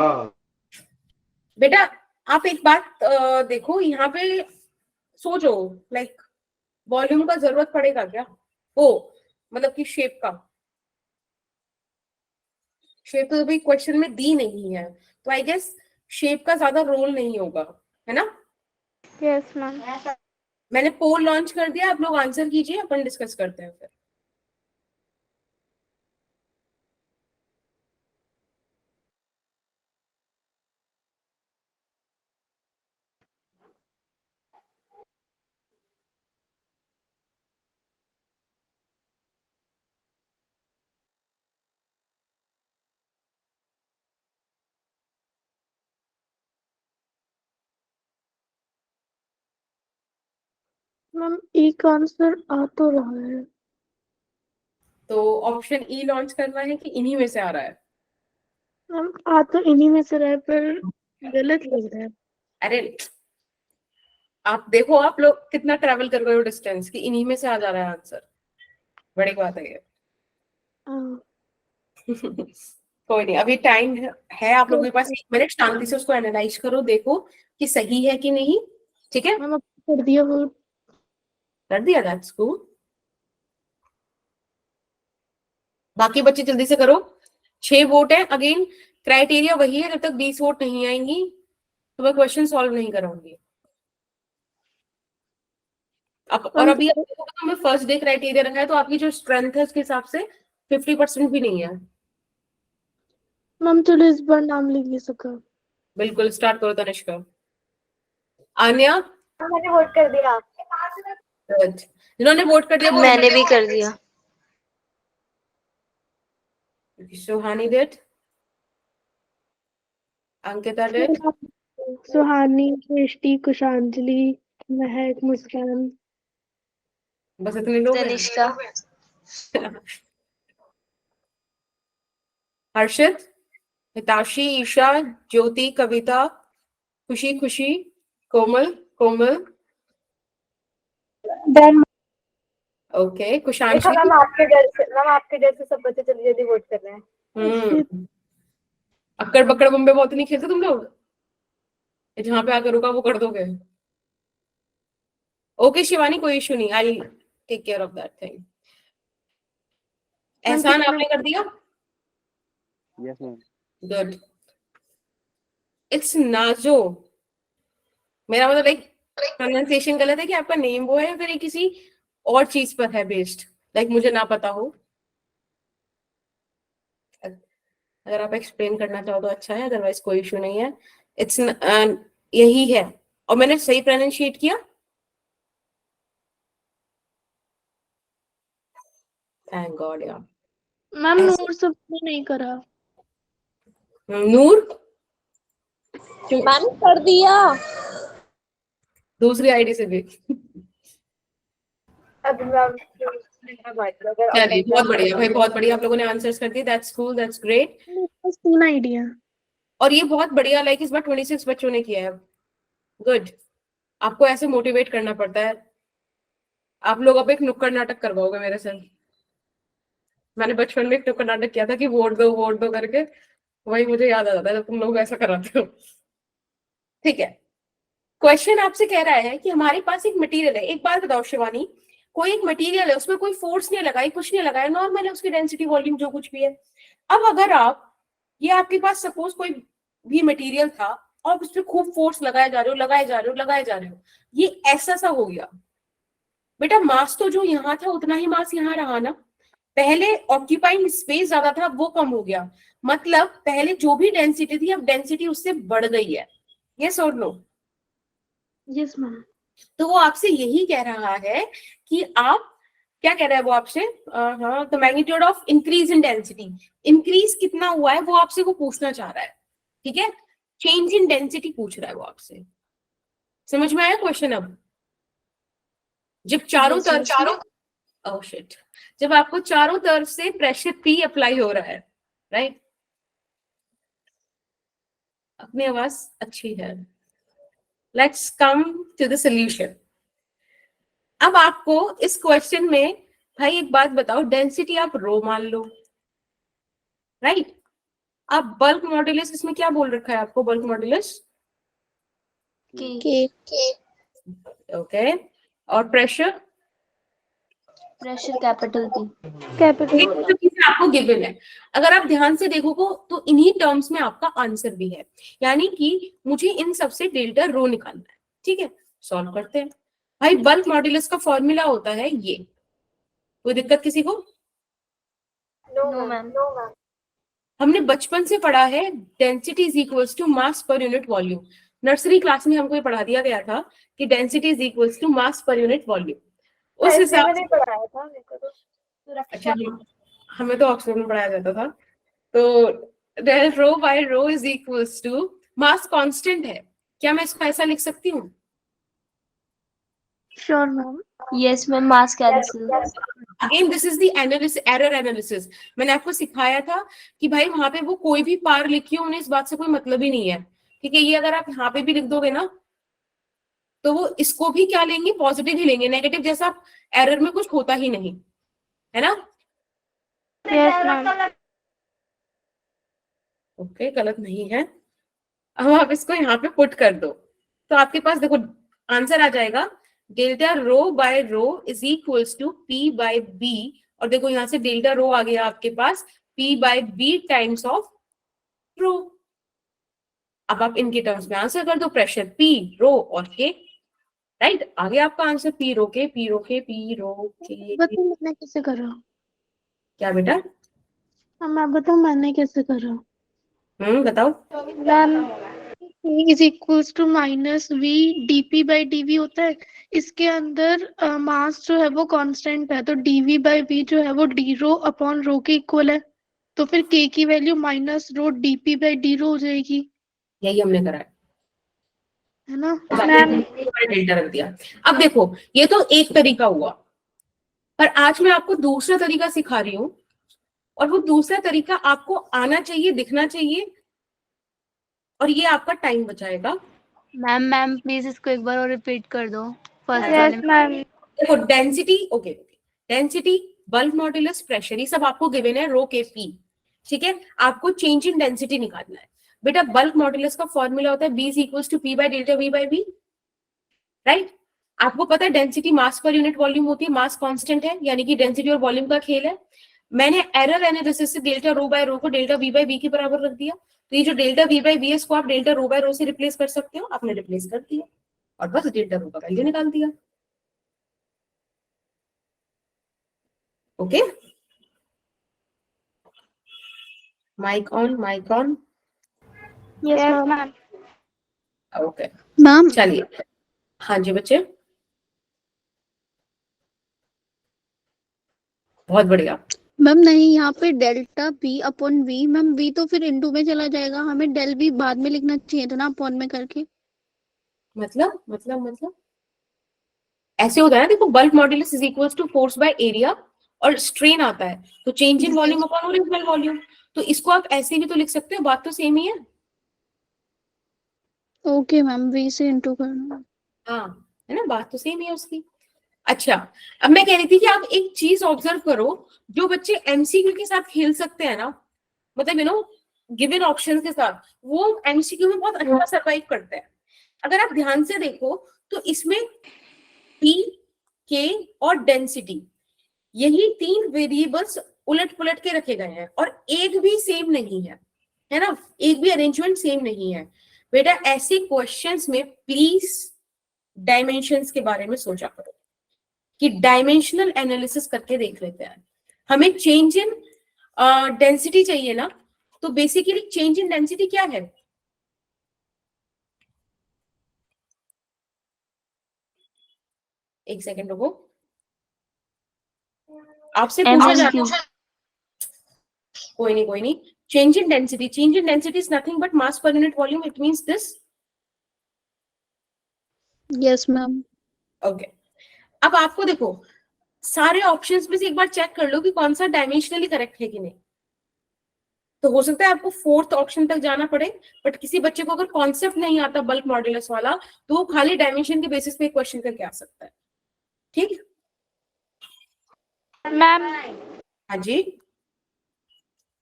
बेटा आप एक बात देखो यहाँ पे, सोचो लाइक वॉल्यूम का जरूरत पड़ेगा क्या? ओ मतलब कि शेप का, शेप तो अभी क्वेश्चन में दी नहीं है, तो आई गेस शेप का ज्यादा रोल नहीं होगा, है ना? Yes ma'am. मैंने पोल लॉन्च कर दिया, आप लोग आंसर कीजिए, अपन डिस्कस करते हैं फिर। मैम एक आंसर आ तो रहा है। तो ऑप्शन ई लॉन्च करना है कि इन्हीं में से आ रहा है? मैम आ तो इन्हीं में से रहा है पर गलत लग रहा है। अरे आप देखो आप लोग कितना ट्रैवल कर गए हो डिस्टेंस, कि इन्हीं में से आ जा रहा है आंसर, बड़ी बात है ये। हाँ, कोई नहीं, अभी टाइम है आप लोगों के पास 1 मिनट, शांति से उसको एनालाइज करो, देखो कि सही है कि नहीं। ठीक है, मैम अब कर दिया वो। कर दिया, दैट्स गुड। बाकी बच्चे जल्दी से करो, 6 वोट है। अगेन क्राइटेरिया वही है, जब तक 20 वोट नहीं आएंगी तो मैं क्वेश्चन सॉल्व नहीं कराऊंगी। अब और अभी आप देखो तो हमें फर्स्ट डे क्राइटेरिया रखा है, तो आपकी जो स्ट्रेंथ है उसके हिसाब से 50% भी नहीं है। मैम चलो इस बार नाम लिख ली सबका। बिल्कुल, स्टार्ट करो तनिष्का। आन्या, मैंने वोट कर दिया। good. जिन्होंने वोट कर दिया वो मैंने भी कर दिया। सुहानी डिड, अंकिता डिड, सुहानी, सृष्टि, कुशांजलि, महक, मुस्कान। बस इतने लोग हैं। तनिष्का। हर्षित, हिताशी, ईशा, ज्योति, कविता, खुशी खुशी, कोमल कोमल, ओके, देखो कुशांशी। मैम आपके डर से सब बच्चे जल्दी जल्दी वोट कर रहे हैं। अक्कड़ बक्कड़ बम्बे बहुत नहीं खेलते तुम लोग, जहां पे आकर रुका वो कर दोगे। ओके शिवानी, कोई इशू नहीं, I take care of that thing. Ehsan आपने कर दिया? Yes ma'am. Good. It's Nazo, मेरा मतलब लाइक प्रोनाउंसिएशन गलत है कि आपका नेम वो है या फिर ये किसी और चीज पर है बेस्ड, लाइक मुझे ना पता हो। अगर आप एक्सप्लेन करना चाहो तो अच्छा है, अदरवाइज कोई इशू नहीं है। इट्स यही है। और मैंने सही प्रोनाउंशिएट किया? थैंक गॉड यार। मैम नूर सबने नहीं करा। नूर मैंने कर दिया। दूसरी आईडी से भी। अब मैम चलिए बहुत बढ़िया भाई, बहुत बढ़िया, आप लोगों ने आंसर्स कर दिए, दैट्स कूल, दैट्स ग्रेट। मेरे पास 3 आइडिया। और ये बहुत बढ़िया, लाइक इस बार 26 बच्चों ने किया है। गुड, आपको ऐसे मोटिवेट करना पड़ता है। आप लोग अब एक नुक्कड़ नाटक करवाओगे मेरे से। मैंने बचपन में एक नुक्कड़ नाटक किया था कि वोट दो करके, वही मुझे याद आ जाता है जब तुम लोग ऐसा कराते हो। ठीक है, क्वेश्चन आपसे कह रहा है कि हमारे पास एक मटेरियल है, एक बात बताओ शिवानी, कोई एक मटेरियल है, उसमें कोई फोर्स नहीं लगाई, कुछ नहीं लगाया, नॉर्मल है उसकी डेंसिटी वॉल्यूम जो कुछ भी है। अब अगर आप, ये आपके पास सपोज कोई भी मटेरियल था और उस पर खूब फोर्स लगाए जा रहे हो, लगाए जा रहे हो, लगाए जा रहे हो, ये ऐसा सा हो गया बेटा, मास तो जो यहाँ था उतना ही मास यहाँ रहा ना, पहले ऑक्यूपाइंग स्पेस ज्यादा था, वो कम हो गया, मतलब पहले जो भी डेंसिटी थी अब डेंसिटी उससे बढ़ गई है, यस और नो? Yes ma'am. तो वो आपसे यही कह रहा है कि आप, क्या कह रहा है वो आपसे, हाँ, the magnitude of increase in density, increase कितना हुआ है वो आपसे वो पूछना चाह रहा है, ठीक है, चेंज इन डेंसिटी पूछ रहा है वो आपसे। समझ में आया क्वेश्चन? अब जब चारों तरफ, ओह शिट, जब आपको चारों तरफ से प्रेशर P अप्लाई हो रहा है, राइट? अपनी आवाज अच्छी है। Let's come to the solution. अब आपको इस क्वेश्चन में, भाई एक बात बताओ, डेंसिटी आप रो मान लो, राइट? आप बल्क मॉड्यूलस, इसमें क्या बोल रखा है आपको, बल्क मॉड्यूलस के ओके, और प्रेशर कैपिटल P। कैपिटल आपको गिवन है। अगर आप ध्यान से देखोगे तो इन्हीं टर्म्स में आपका आंसर भी है, यानी कि मुझे इन सबसे डेल्टा रो निकालना है, ठीक है? सॉल्व करते हैं। भाई बल्क मॉड्यूलस का फॉर्मूला होता है ये, कोई दिक्कत किसी को? No ma'am. हमने बचपन से पढ़ा है, density is equals to mass per unit volume. Nursery class में हमको ये पढ़ा दिया गया था कि density is equals to mass per unit volume. उस हिसाब से पढ़ाया था मेरे को तो। अच्छा, हमें तो ऑक्सफोर्ड में पढ़ाया जाता था। तो del rho by rho is equals to, mass constant है, क्या मैं इसको ऐसा लिख सकती हूँ? Sure ma'am. Yes ma'am, mass cancel. Again this is the analysis, error analysis. मैंने आपको सिखाया था कि भाई वहां पे वो कोई भी पार लिखी हो, उन्हें इस बात से कोई मतलब ही नहीं है, ठीक है? ये अगर आप यहाँ पे भी लिख दोगे ना तो वो इसको भी क्या लेंगे, पॉजिटिव ही लेंगे, नेगेटिव जैसा एरर में कुछ होता ही नहीं है ना। Yes ma'am. ओके, गलत नहीं है। अब आप इसको यहाँ पे पुट कर दो तो आपके पास देखो आंसर आ जाएगा, delta rho by rho is equals to P by B, और देखो यहाँ से डेल्टा रो आ गया आपके पास P by B times of rho. अब आप इनके टर्म्स में आंसर कर दो, प्रेशर P, रो और K, राइट? आ गया आपका आंसर, P रो के, P रो के, P रो के। बताओ मैंने कैसे करा? क्या बेटा? मैं बताऊँ मैंने कैसे करा? बताओ। Ma'am is equals to minus V dp by dv होता है, इसके अंदर मास जो है वो कांस्टेंट है, तो dv बाई v जो है वो d रो अपॉन रो के इक्वल है, तो फिर k की value minus rho dp by d रो हो जाएगी, यही हमने करा है ना? है, डेल्टा रख दिया। अब देखो ये तो एक तरीका हुआ, पर आज मैं आपको दूसरा तरीका सिखा रही हूँ, और वो दूसरा तरीका आपको आना चाहिए, दिखना चाहिए, और ये आपका टाइम बचाएगा। मैम प्लीज इसको एक बार और रिपीट कर दो, फर्स्ट वाले यस में। मैम। देखो density, okay, density, bulk modulus, pressure, ये सब आपको गिवन है रो के P, ठीक है? आपको चेंज इन डेंसिटी निकालना है बेटा। बल्क मॉड्यूलस का फॉर्मूला होता है B is equals to P by delta V by B, right? आपको पता है density mass per unit volume होती है, मास कांस्टेंट है, यानी कि डेंसिटी और वॉल्यूम का खेल है। मैंने एरर एनालिसिस से डेल्टा रो बाय रो को डेल्टा V बाय B के बराबर रख दिया, तो ये जो डेल्टा V बाय B है इसको आप डेल्टा रो बाय रो से रिप्लेस कर सकते हो, आपने रिप्लेस कर दिया और बस डेल्टा रो का वैल्यू निकाल दिया। Okay, mic on, mic on. Yes ma'am. Okay, ma'am चलिए, हाँ जी बच्चे, बहुत बढ़िया। मैम नहीं, यहाँ पे delta P upon V, ma'am V तो फिर इनटू में चला जाएगा, हमें डेल V बाद में लिखना चाहिए था ना, अपॉन में करके। मतलब ऐसे होता है ना, देखो bulk modulus is equals to force by area, और स्ट्रेन आता है तो change in volume upon original volume, तो इसको आप ऐसे भी तो लिख सकते हो, बात तो सेम ही है। ओके मैम, V से इनटू करना। हाँ, है ना, बात तो सेम ही है उसकी। अच्छा, अब मैं कह रही थी कि आप एक चीज ऑब्जर्व करो, जो बच्चे एमसीक्यू के साथ खेल सकते हैं ना, मतलब गिवन ऑप्शंस के साथ, वो एमसीक्यू में बहुत अच्छा सर्वाइव करते हैं। अगर आप ध्यान से देखो तो इसमें P, K और डेंसिटी, यही 3 वेरिएबल्स उलट पुलट के रखे गए हैं और एक भी सेम नहीं है ना, एक भी अरेंजमेंट सेम नहीं है। बेटा ऐसे क्वेश्चंस में प्लीज डायमेंशंस के बारे में सोचा करो कि डायमेंशनल एनालिसिस करके देख लेते हैं। हमें चेंज इन डेंसिटी चाहिए ना, तो बेसिकली चेंज इन डेंसिटी क्या है? एक सेकेंड रुको, आपसे पूछा जा MCQ कोई नहीं, change in density is nothing but mass per unit volume, it means this. Yes ma'am. Okay, अब आपको देखो सारे ऑप्शंस में से एक बार चेक कर लो कि कौन सा डायमेंशनली करेक्ट है कि नहीं। तो हो सकता है आपको 4th ऑप्शन तक जाना पड़े, बट किसी बच्चे को अगर कॉन्सेप्ट नहीं आता बल्क मॉड्यूलस वाला, तो वो खाली डायमेंशन के बेसिस पे क्वेश्चन करके आ सकता है। ठीक मैम हाँ जी,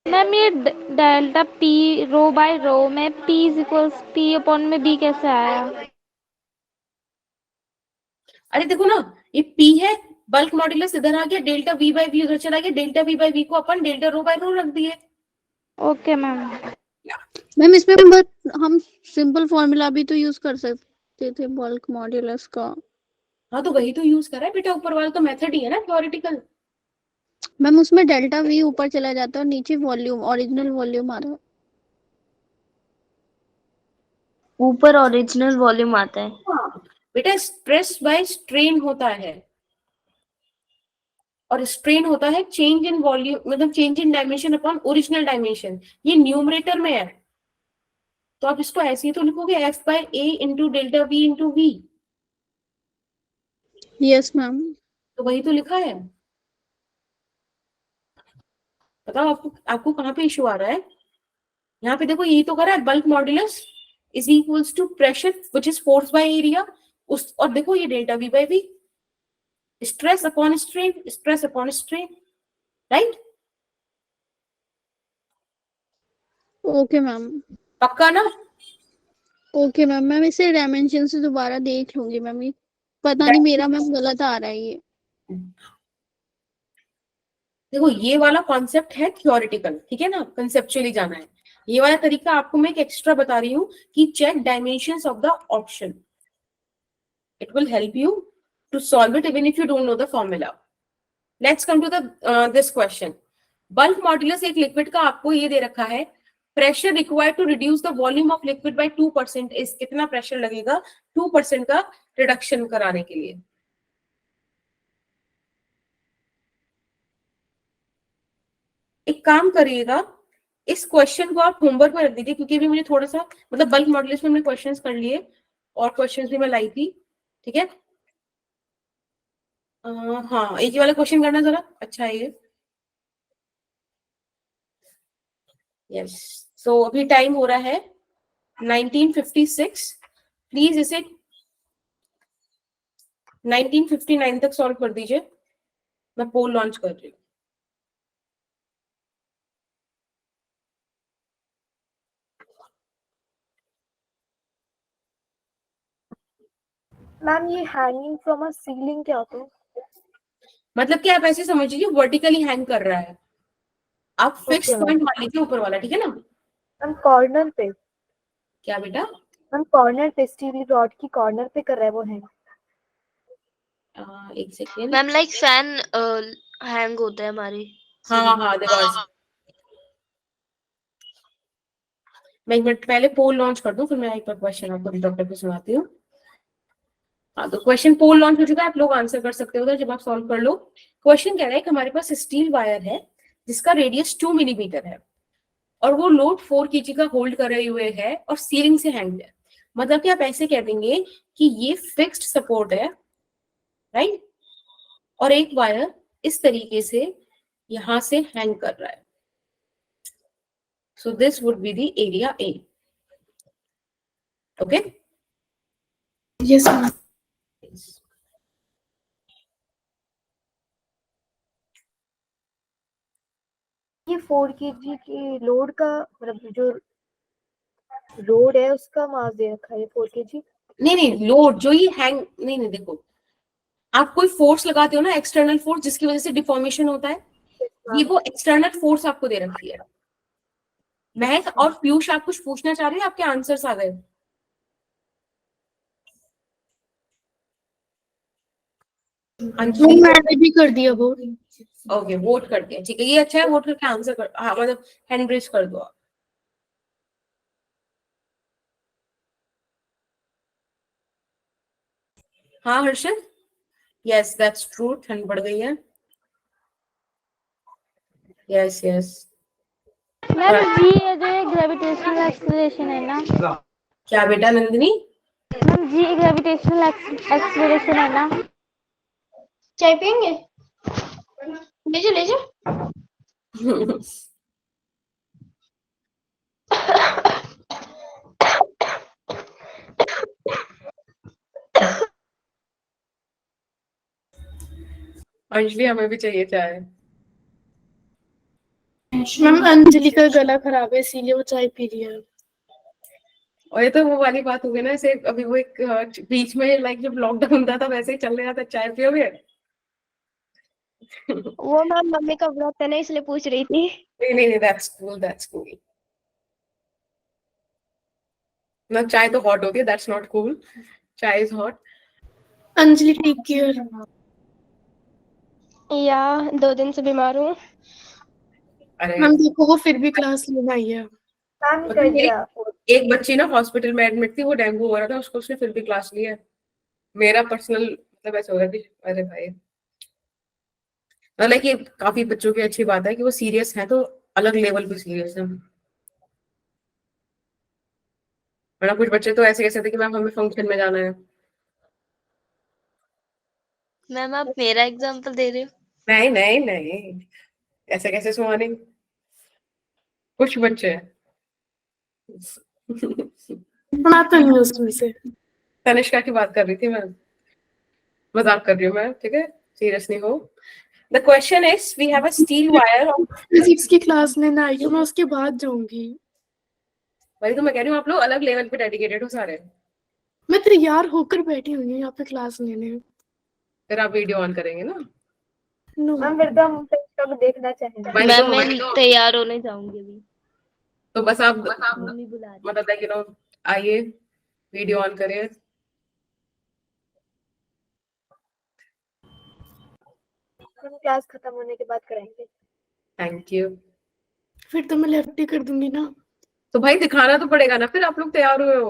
मैम ये डेल्टा पी रो बाय रो में P is equals P upon में B कैसे आया? अरे देखो ना, ये P है, बल्क मॉड्यूलस इधर आ गया, डेल्टा V बाय V उधर चला गया, डेल्टा V बाय V को अपन डेल्टा रो बाय रो रख दिए। Okay ma'am. मैम इसमें बट हम सिंपल फॉर्मूला भी तो यूज कर सकते थे बल्क मॉड्यूलस का। हाँ तो वही तो यूज करा है बेटा, ऊपर वाला तो मेथड ही है ना थ्योरेटिकल। मैम उसमें डेल्टा V ऊपर चला जाता है और नीचे वॉल्यूम, ओरिजिनल वॉल्यूम आ रहा है। ऊपर ओरिजिनल वॉल्यूम आता है। हाँ बेटा, स्ट्रेस बाय स्ट्रेन होता है और स्ट्रेन होता है चेंज इन वॉल्यूम, मतलब change in dimension upon original dimension. ये न्यूमरेटर में है, तो आप इसको ऐसे ही तो लिखोगे F by A into delta V into V, yes ma'am. तो वही तो लिखा है। बताओ आपको कहाँ पे इशू आ रहा है? यहाँ पे देखो, यही तो करा है, bulk modulus is equals to pressure which is force by area, उस और देखो ये delta V by V, stress upon strain, stress upon strain, right? Okay ma'am. पक्का ना? ओके मैम, मैम इसे डायमेंशन से दोबारा देख लूंगी मैम। ये पता नहीं मेरा मैम गलत आ रहा है ये। देखो ये वाला कॉन्सेप्ट है थ्योरेटिकल, ठीक है ना, कंसेप्चुअली जाना है। ये वाला तरीका आपको मैं एक एक्स्ट्रा बता रही हूँ कि check dimensions of the option, it will help you to solve it even if you don't know the formula. Let's come to the this question. Bulk modulus एक लिक्विड का आपको ये दे रखा है, pressure required to reduce the volume of liquid by 2%, इस कितना pressure लगेगा 2% का रिडक्शन कराने के लिए। एक काम करिएगा, इस क्वेश्चन को आप होमवर्क में रख दीजिए, क्योंकि अभी मुझे थोड़ा सा मतलब बल्क मॉड्यूलस में हमने क्वेश्चंस कर लिए और क्वेश्चंस भी मैं लाई थी, ठीक है। हाँ एक ही वाला क्वेश्चन करना जरा, अच्छा है ये। यस, सो अभी टाइम हो रहा है 1956, प्लीज इसे 1959 तक सॉल्व कर दीजिए, मैं पोल लॉन्च कर रही हूँ। मैम ये हैंगिंग फ्रॉम अ सीलिंग क्या होता है? मतलब कि आप ऐसे समझिए वर्टिकली हैंग कर रहा है, आप फिक्स Okay, पॉइंट मान लीजिए ऊपर वाला, ठीक है ना। मैम कॉर्नर पे, क्या बेटा? मैम कॉर्नर पे स्टील रॉड की कॉर्नर पे कर रहा है वो है। एक second. Ma'am like fan hang होता है हमारी। हाँ हाँ देखो ऐसे। मैं एक मिनट पहले पोल लॉन्च कर दूं, फिर मैं एक बार क्वेश्चन आपको डॉक्टर को सुनाती हूँ। हाँ तो क्वेश्चन पोल लॉन्च हो चुका है, आप लोग आंसर कर सकते हो उधर जब आप सॉल्व कर लो। क्वेश्चन कह रहा है कि हमारे पास स्टील वायर है जिसका रेडियस 2 मिलीमीटर है और वो लोड 4 kg का होल्ड करे हुए है और सीलिंग से हैंग है। मतलब कि आप ऐसे कह देंगे कि ये फिक्स्ड सपोर्ट है, राइट, और एक वायर इस तरीके से यहां से हैंग कर रहा है। So this would be the area A. Okay, yes. ये 4 kg की लोड का मतलब जो रोड है उसका मास दे रखा है 4 kg। नहीं लोड जो ये हैंग नहीं देखो, आप कोई फोर्स लगाते हो ना, एक्सटर्नल फोर्स जिसकी वजह से डिफॉर्मेशन होता है, ये वो एक्सटर्नल फोर्स आपको दे रखी है। महक और पीयूष आप कुछ पूछना चाह रहे हैं? आपके आंसर्स आ गए? अंजलि मैंने भी कर दिया वो। ओके, वोट करते हैं, ठीक है, ये अच्छा है, वोट करके आंसर कर, हाँ मतलब हैंड रेज कर दो आप। हाँ हर्षद, यस दैट्स ट्रू, ठंड बढ़ गई है। Yes yes. मैम जी ये जो ग्रेविटेशनल एक्सेलरेशन है ना, क्या बेटा नंदिनी? मैम जी ग्रेविटेशनल एक्सेलरेशन है ना। चाय पियेंगे? ले जा। अंजलि हमें भी चाहिए चाय। मैम अंजलि का गला खराब है इसीलिए वो चाय पी रही है। और ये तो वो वाली बात हो गई ना, ऐसे अभी वो एक बीच में लाइक जब लॉकडाउन था वैसे ही चल रहा था, चाय पियोगे? वो मैम मम्मी का व्रत है ना इसलिए पूछ रही थी। नहीं दैट्स कूल, दैट्स कूल। ना चाय तो हॉट होती है, that's not cool, chai is hot. Anjali take care. या 2 दिन से बीमार हूँ। अरे मैम देखो वो फिर भी क्लास लेने आई है। काम कर दिया। एक बच्ची ना हॉस्पिटल में एडमिट थी, वो डेंगू हो रहा था उसको, उसने फिर भी क्लास लिया। मेरा पर्सनल मतलब ऐसा हो रहा है कि अरे भाई, मतलब कि काफी बच्चों की अच्छी बात है कि वो सीरियस है, तो अलग लेवल पे सीरियस है। वरना कुछ बच्चे तो ऐसे कैसे थे कि मैम हमें फंक्शन में जाना है। मैम आप मेरा एग्जांपल दे रहे हो? नहीं ऐसे कैसे सुहानी, कुछ बच्चे हैं। पढ़ाता नहीं उसमें से। तनिष्का की बात कर रही थी मैं, मजाक कर रही हूँ मैं, ठीक है, सीरियस नहीं हो। The question is we have a steel wire. Physics की क्लास लेने आई हूँ, मैं उसके बाद जाऊंगी। वही तो मैं कह रही हूँ, आप लोग अलग लेवल पे डेडिकेटेड हो सारे। मैं तैयार होकर बैठी हुई हूँ यहाँ पे क्लास लेने। फिर आप वीडियो ऑन करेंगे ना? नो मैम फिर तो हम सब देखना चाहेंगे। मैम मैं तैयार होने जाऊंगी अभी, तो बस आप मम्मी बुला रही है। मतलब लाइक आइए वीडियो ऑन करिए। हम क्लास खत्म होने के बाद कराएंगे। Thank you. फिर तो मैं लेफ्ट ही कर दूंगी ना। तो भाई दिखाना तो पड़ेगा ना, फिर आप लोग तैयार हुए हो।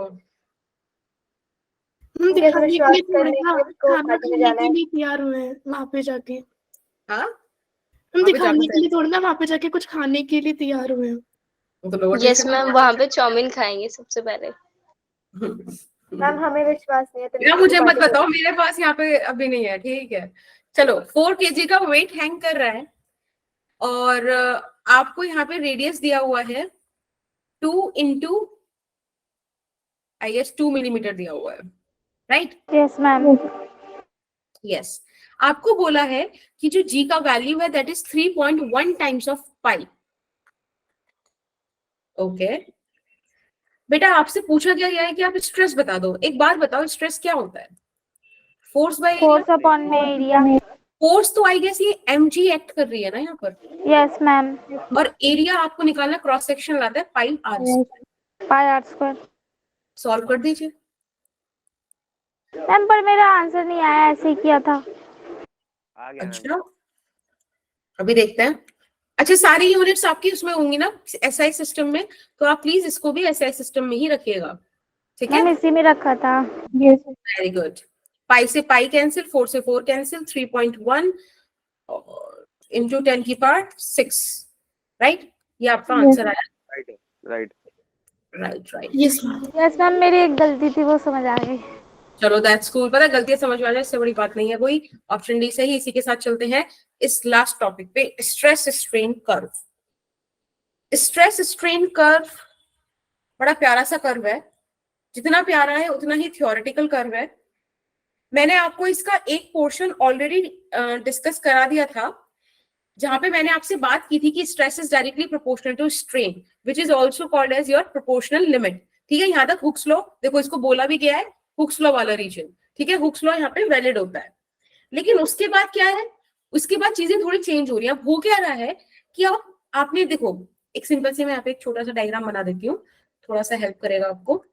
हम ठीक है, तो दिखाने के लिए विश्वास थोड़े करने ना, के लिए इसको खाना पार्टी में खाने जाना के है। लिए तैयार हुए हैं वहां पे जाके। हाँ हम वहाँ पे दिखाने जाकर के लिए थोड़ी ना वहां पे जाके कुछ खाने के लिए तैयार हुए हैं। तो लोअर यस ट्यूशन मैम वहां पे चाउमीन खाएंगे सबसे पहले। मैम हमें विश्वास नहीं है तो ना मुझे मत बताओ, मेरे पास यहाँ पे अभी नहीं है, ठीक है। चलो 4 kg का वेट हैंग कर रहा है और आपको यहाँ पे रेडियस दिया हुआ है 2 इंटू आई गेस 2 मिलीमीटर दिया हुआ है, राइट? Yes ma'am. यस। आपको बोला है कि जो जी का वैल्यू है that is 3.1 times of pi. Okay बेटा, आपसे पूछा गया है कि आप स्ट्रेस बता दो। एक बात बताओ, स्ट्रेस क्या होता है? Force by area. Force upon में एरिया। फोर्स तो आई गेस ये mg एक्ट कर रही है ना यहाँ पर, यस मैम। और एरिया आपको निकालना, क्रॉस सेक्शन लाता है pi R. Pi R square. Solve कर दीजिए। मैम पर मेरा आंसर नहीं आया, ऐसे ही किया था। आ गया मैम। अच्छा अभी देखते हैं। अच्छा सारी यूनिट्स आपकी उसमें होंगी ना एसआई सिस्टम में, तो आप प्लीज इसको भी एसआई सिस्टम में ही रखिएगा, ठीक है? मैम इसी में रखा था। Very good. पाई से पाई कैंसिल, 4 से 4 कैंसिल, 3.1 इंटू 10 की पावर 6, राइट? ये आपका आंसर आया। Right right. Right yes yes ma'am मेरी एक गलती थी, वो समझ आ गई। चलो दैट्स कूल। पता है गलतियां समझ में आ जाए इससे बड़ी बात नहीं है कोई। ऑप्शन डी सही। इसी के साथ चलते हैं इस लास्ट टॉपिक पे, stress strain curve. Stress strain curve बड़ा प्यारा सा कर्व है, जितना प्यारा है उतना ही थियोरेटिकल कर्व है। मैंने आपको इसका एक पोर्शन ऑलरेडी डिस्कस करा दिया था, जहां पे मैंने आपसे बात की थी कि stress is directly proportional to strain which is also called as your proportional limit. ठीक है, यहाँ तक हुक्स लो। देखो इसको बोला भी गया है हुक्स लॉ वाला रीजन, ठीक है, हुक्स लॉ यहाँ पे वैलिड होता है। लेकिन उसके बाद क्या है, उसके बाद चीजें थोड़ी चेंज हो रही है। अब हो क्या रहा है कि अब आपने देखो, एक सिंपल से मैं यहाँ पे एक छोटा सा डायग्राम बना देती हूँ, थोड़ा सा हेल्प करेगा आपको।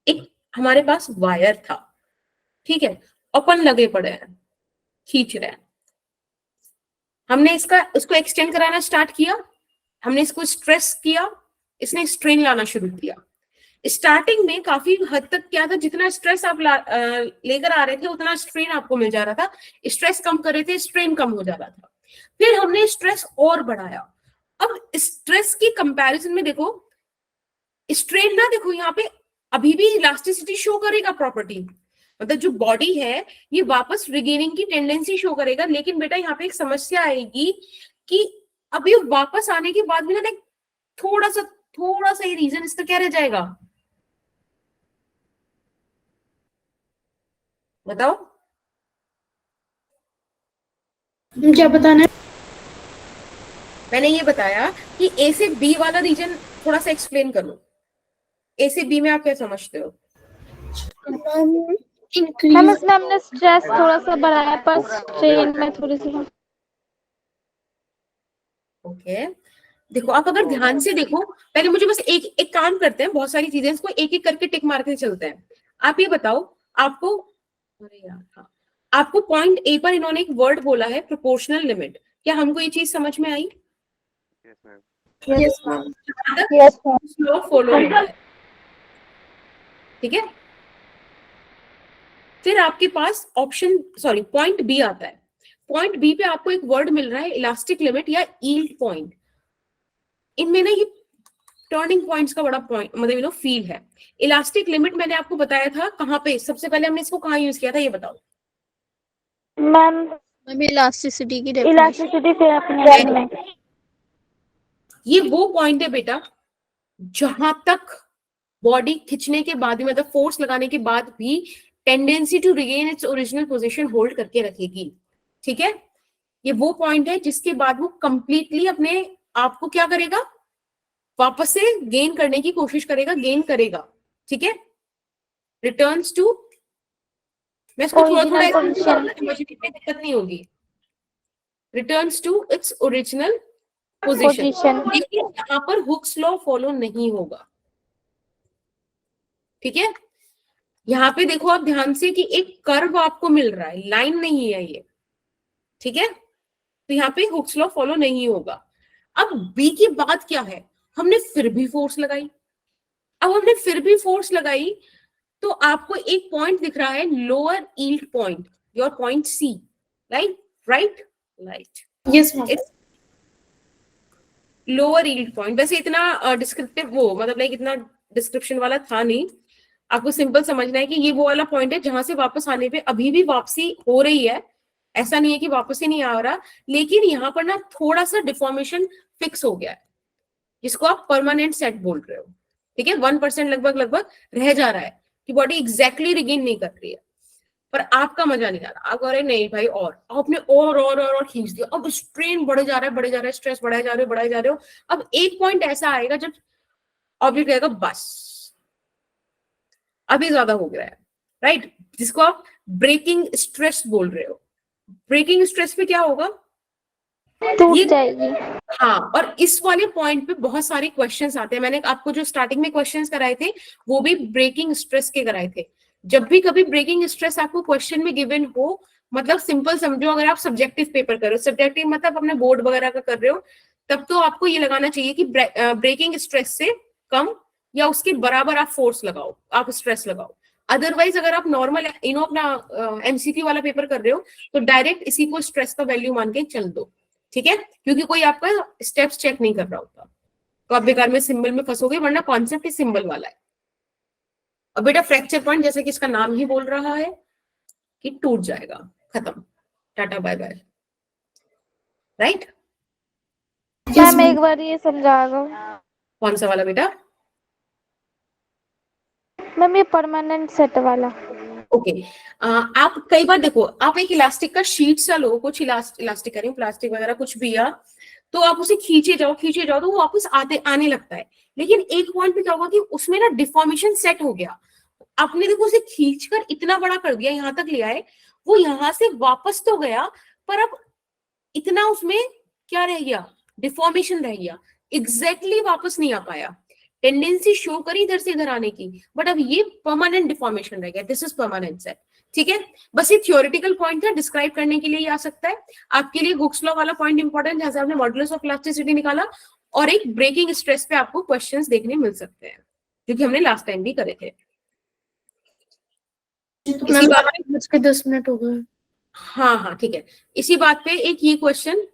एक हमारे पास वायर था, ठीक है, अपन लगे पड़े हैं, खींच रहे हैं, हमने उसको एक्सटेंड कराना स्टार्ट किया, हमने इसको स्ट्रेस किया, इसने स्ट्रेन लाना शुरू किया। स्टार्टिंग में काफी हद तक क्या था, जितना स्ट्रेस आप लेकर आ रहे थे उतना स्ट्रेन आपको मिल जा रहा था, स्ट्रेस कम कर रहे थे स्ट्रेन कम हो जा रहा था। फिर हमने स्ट्रेस और बढ़ाया। अब स्ट्रेस की कंपैरिजन में देखो, स्ट्रेन ना देखो यहाँ पे अभी भी इलास्टिसिटी शो करेगा प्रॉपर्टी, मतलब जो बॉडी है ये वापस रिगेनिंग की टेंडेंसी शो करेगा। लेकिन बेटा यहाँ पे एक समस्या आएगी कि अभी वापस आने के बाद भी ना थोड़ा सा ये रीजन इसका क्या रह जाएगा, बताओ क्या बताना है? मैंने ये बताया कि ए से बी वाला रीजन थोड़ा सा एक्सप्लेन करो। ए से बी में आप क्या समझते हो? मैम इसमें हमने स्ट्रेस थोड़ा सा बढ़ाया पर स्ट्रेन में थोड़ी सी। ओके देखो, आप अगर ध्यान से देखो, पहले मुझे बस एक काम करते हैं, बहुत सारी चीजें इसको एक एक करके टिक मार के चलते हैं। आप ये बताओ, आपको अरे यार हाँ, आपको पॉइंट ए पर इन्होंने एक वर्ड बोला है प्रोपोर्शनल लिमिट, क्या हमको ये चीज समझ में आई? Yes ma'am. Yes ma'am. Yes ma'am. Slow follow होता है, ठीक है। फिर आपके पास पॉइंट बी आता है। पॉइंट बी पे आपको एक वर्ड मिल रहा है इलास्टिक लिमिट या यील्ड पॉइंट। इनमें ना ये टर्निंग पॉइंट्स का बड़ा पॉइंट मतलब फील है। इलास्टिक लिमिट मैंने आपको बताया था कहाँ पे, सबसे पहले हमने इसको कहाँ यूज किया था, ये बताओ। मैम इलास्टिसिटी की इलास्टिसिटी फिर अपने में ये वो पॉइंट है बेटा जहां तक बॉडी खींचने के बाद भी, मतलब फोर्स लगाने के बाद भी tendency to regain its original position hold करके रखेगी, ठीक है। ये वो पॉइंट है जिसके बाद वो कंप्लीटली अपने आप को क्या करेगा, वापस से गेन करने की कोशिश करेगा, गेन करेगा, ठीक है। रिटर्न्स टू, मैं इसको थोड़ा समझने में दिक्कत नहीं होगी, returns to its original position. लेकिन यहाँ पर हुक्स लॉ फॉलो नहीं होगा, ठीक है। यहाँ पे देखो आप ध्यान से कि एक कर्व आपको मिल रहा है, लाइन नहीं है ये, ठीक है। तो यहाँ पे हुक्स लॉ फॉलो नहीं होगा। अब बी की बात क्या है, हमने फिर भी फोर्स लगाई। अब हमने फिर भी फोर्स लगाई तो आपको एक पॉइंट दिख रहा है, lower yield point, your point C, right. Yes ma'am. Lower yield point, वैसे इतना डिस्क्रिप्टिव वो मतलब लाइक इतना डिस्क्रिप्शन वाला था नहीं, आपको सिंपल समझना है कि ये वो वाला पॉइंट है जहां से वापस आने पे अभी भी वापसी हो रही है, ऐसा नहीं है कि वापस ही नहीं आ रहा, लेकिन यहाँ पर ना थोड़ा सा डिफॉर्मेशन फिक्स हो गया है, जिसको आप परमानेंट सेट बोल रहे हो, ठीक है। 1% लगभग रह जा रहा है कि बॉडी एग्जैक्टली रिगेन नहीं कर रही है, पर आपका मजा नहीं आ रहा। आप कह रहे नहीं भाई, और आपने और खींच दिया, अब स्ट्रेन बढ़े जा रहा है, स्ट्रेस बढ़ाए जा रहे हो। अब एक पॉइंट ऐसा आएगा जब ऑब्जेक्ट कहेगा बस अभी ज्यादा हो गया है, राइट, जिसको आप ब्रेकिंग स्ट्रेस बोल रहे हो। ब्रेकिंग स्ट्रेस पे क्या होगा, टूट जाएगी। हाँ, और इस वाले पॉइंट पे बहुत सारे क्वेश्चंस आते हैं। मैंने आपको जो स्टार्टिंग में क्वेश्चंस कराए थे वो भी ब्रेकिंग स्ट्रेस के कराए थे। जब भी कभी ब्रेकिंग स्ट्रेस आपको क्वेश्चन में गिवन हो, मतलब सिंपल समझो, अगर आप सब्जेक्टिव पेपर कर रहे हो, सब्जेक्टिव मतलब अपने बोर्ड वगैरह का कर रहे हो, तब तो आपको ये लगाना चाहिए कि ब्रेकिंग स्ट्रेस से कम या उसके बराबर आप फोर्स लगाओ, आप स्ट्रेस लगाओ। अदरवाइज अगर आप नॉर्मल अपना एमसीक्यू वाला पेपर कर रहे हो तो डायरेक्ट इसी को स्ट्रेस का वैल्यू मान के चल दो, ठीक है, क्योंकि कोई आपका स्टेप्स चेक नहीं कर रहा होता, तो आप बेकार में सिंबल में फंसोगे, वरना कॉन्सेप्ट ही सिंबल वाला है। अब बेटा फ्रैक्चर पॉइंट जैसे कि इसका नाम ही बोल रहा है कि टूट जाएगा, खत्म, tata bye bye, right. Ma'am एक बार ये समझा दो। कौन सा वाला बेटा? मैम ये परमानेंट सेट वाला। ओके आप कई बार देखो, आप एक इलास्टिक का शीट सा लो, कुछ इलास्टिक करें, प्लास्टिक वगैरह कुछ भी या, तो आप उसे खींचे जाओ तो वो वापस आने लगता है। लेकिन एक पॉइंट पे क्या होगा कि उसमें ना डिफॉर्मेशन सेट हो गया, आपने देखो उसे खींचकर इतना बड़ा कर दिया, यहाँ तक ले आए, वो यहाँ से वापस तो गया पर अब इतना उसमें क्या रह गया, डिफॉर्मेशन रह गया, एग्जैक्टली वापस नहीं आ पाया। टेंडेंसी शो करी इधर से इधर आने की, बट अब ये परमानेंट डिफॉर्मेशन रह गया, दिस इज परमानेंट सेट। ठीक है, बस ये थियोरेटिकल पॉइंट था, डिस्क्राइब करने के लिए ये आ सकता है। आपके लिए हुक्स लॉ वाला पॉइंट इंपॉर्टेंट, जहां से आपने मॉडुलस ऑफ इलास्टिसिटी निकाला, और एक ब्रेकिंग स्ट्रेस पे आपको क्वेश्चंस देखने मिल सकते हैं, जो कि हमने लास्ट टाइम भी करे थे। इसी बात पे 10 मिनट हो गए। हाँ हाँ ठीक है, इसी बात पे एक ये क्वेश्चन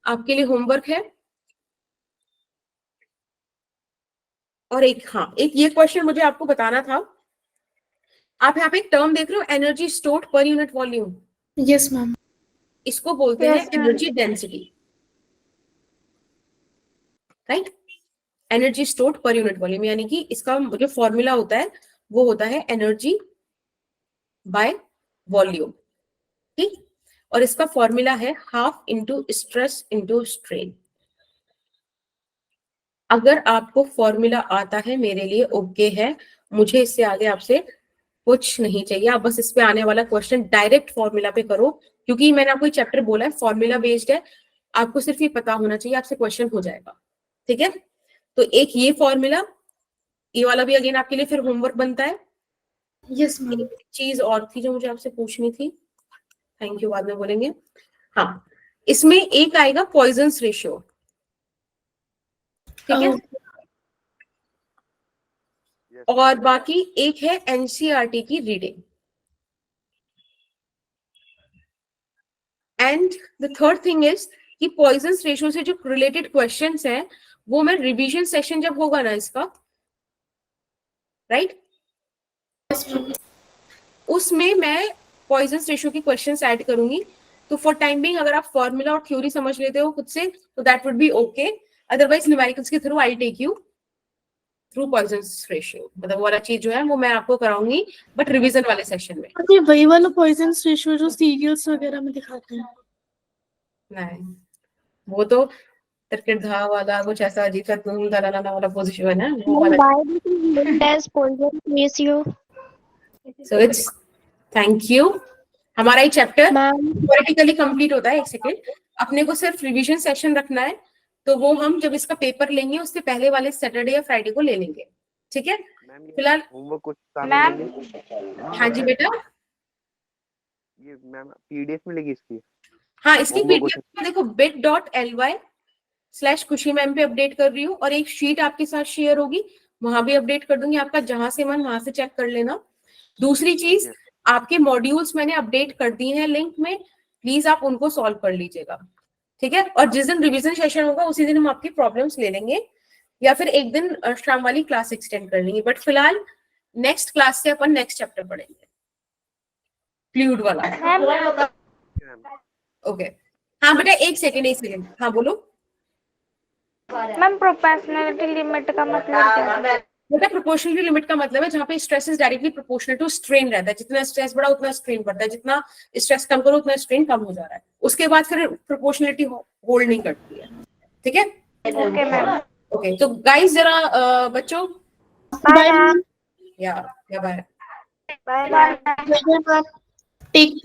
आपके लिए होमवर्क है, और एक ये क्वेश्चन मुझे आपको बताना था। आप यहाँ पे एक टर्म देख रहे हो, एनर्जी स्टोर्ड पर यूनिट वॉल्यूम, यस मैम। इसको बोलते हैं energy density, right. Energy stored पर यूनिट वॉल्यूम, यानी कि इसका जो फॉर्मूला होता है वो होता है एनर्जी बाय वॉल्यूम, ठीक। और इसका फॉर्मूला है half into stress into strain. अगर आपको फॉर्मूला आता है मेरे लिए ओके है, मुझे इससे आगे आपसे कुछ नहीं चाहिए। आप बस इस पे आने वाला क्वेश्चन डायरेक्ट फॉर्मूला पे करो, क्योंकि मैंने आपको चैप्टर बोला है फॉर्मूला बेस्ड है, आपको सिर्फ ये पता होना चाहिए, आपसे क्वेश्चन हो जाएगा। ठीक है, तो एक ये फॉर्मूला, ये वाला भी अगेन आपके लिए फिर होमवर्क बनता है। Yes ma'am. एक चीज और थी जो मुझे आपसे पूछनी थी, थैंक यू, बाद में बोलेंगे। हाँ, इसमें एक आएगा पॉइजन्स रेशियो, ठीक है, और बाकी एक है एनसीईआरटी की reading. And the third thing is कि पॉइजन्स रेशियो से जो रिलेटेड क्वेश्चंस हैं वो मैं रिवीजन सेशन जब होगा ना इसका, राइट, उसमें मैं पॉइजन्स रेशियो की क्वेश्चंस ऐड करूंगी। तो फॉर टाइम बिंग अगर आप फॉर्मूला और थ्योरी समझ लेते हो खुद से तो that would be okay, otherwise numericals के through I take you through Poisson's ratio, मतलब वाला चीज जो है वो मैं आपको कराऊंगी, बट रिवीजन वाले सेशन में। ये वही वाला पॉइजन्स रेशियो जो सीरियल्स वगैरह में दिखाते हैं? नहीं, वो तो तरकधा वाला कुछ ऐसा अजीब सा दलाना वाला पोजीशन है ना, वो वाला। Why do you need as poison ratio? So it's, thank you, हमारा ये चैप्टर Ma'am, थ्योरेटिकली कंप्लीट होता है। एक सेकेंड, अपने को सिर्फ रिवीजन सेशन रखना है, तो वो हम जब इसका पेपर लेंगे उससे पहले वाले सैटरडे या फ्राइडे को ले लेंगे, ठीक है। फिलहाल होमवर्क कुछ सामने मैम मिलेंगे? हाँ जी बेटा, ये मैम पीडीएफ मिलेगी इसकी? हाँ इसकी होमवर्क पीडीएफ देखो bit.ly/खुशी मैम पे अपडेट कर रही हूँ, और एक शीट आपके साथ शेयर होगी, वहां भी अपडेट कर दूंगी, आपका जहां से मन वहां से चेक कर लेना। दूसरी चीज, आपके मॉड्यूल्स मैंने अपडेट कर दी हैं लिंक में, प्लीज आप उनको सॉल्व कर लीजिएगा, ठीक है। और जिस दिन रिवीजन सेशन होगा उसी दिन हम आपकी प्रॉब्लम्स ले लेंगे, या फिर एक दिन शाम वाली क्लास एक्सटेंड कर लेंगे, बट फिलहाल नेक्स्ट क्लास से अपन नेक्स्ट चैप्टर पढ़ेंगे, फ्लूइड वाला। ओके, हाँ बेटा एक सेकेंड, हाँ बोलो। मैम प्रोपोर्शनलिटी लिमिट का मतलब क्या है? बेटा प्रोपोर्शनलिटी लिमिट का मतलब है जहाँ पे stress is directly proportional to strain रहता है, जितना स्ट्रेस बढ़ा उतना स्ट्रेन बढ़ता है, जितना स्ट्रेस कम करो उतना स्ट्रेन कम हो जा रहा है, उसके बाद फिर प्रोपोर्शनलिटी होल्ड नहीं करती है, ठीक है। Okay ma'am. ओके, तो गाइस जरा बच्चों, बाय मैम। या बाय। Bye bye. टेक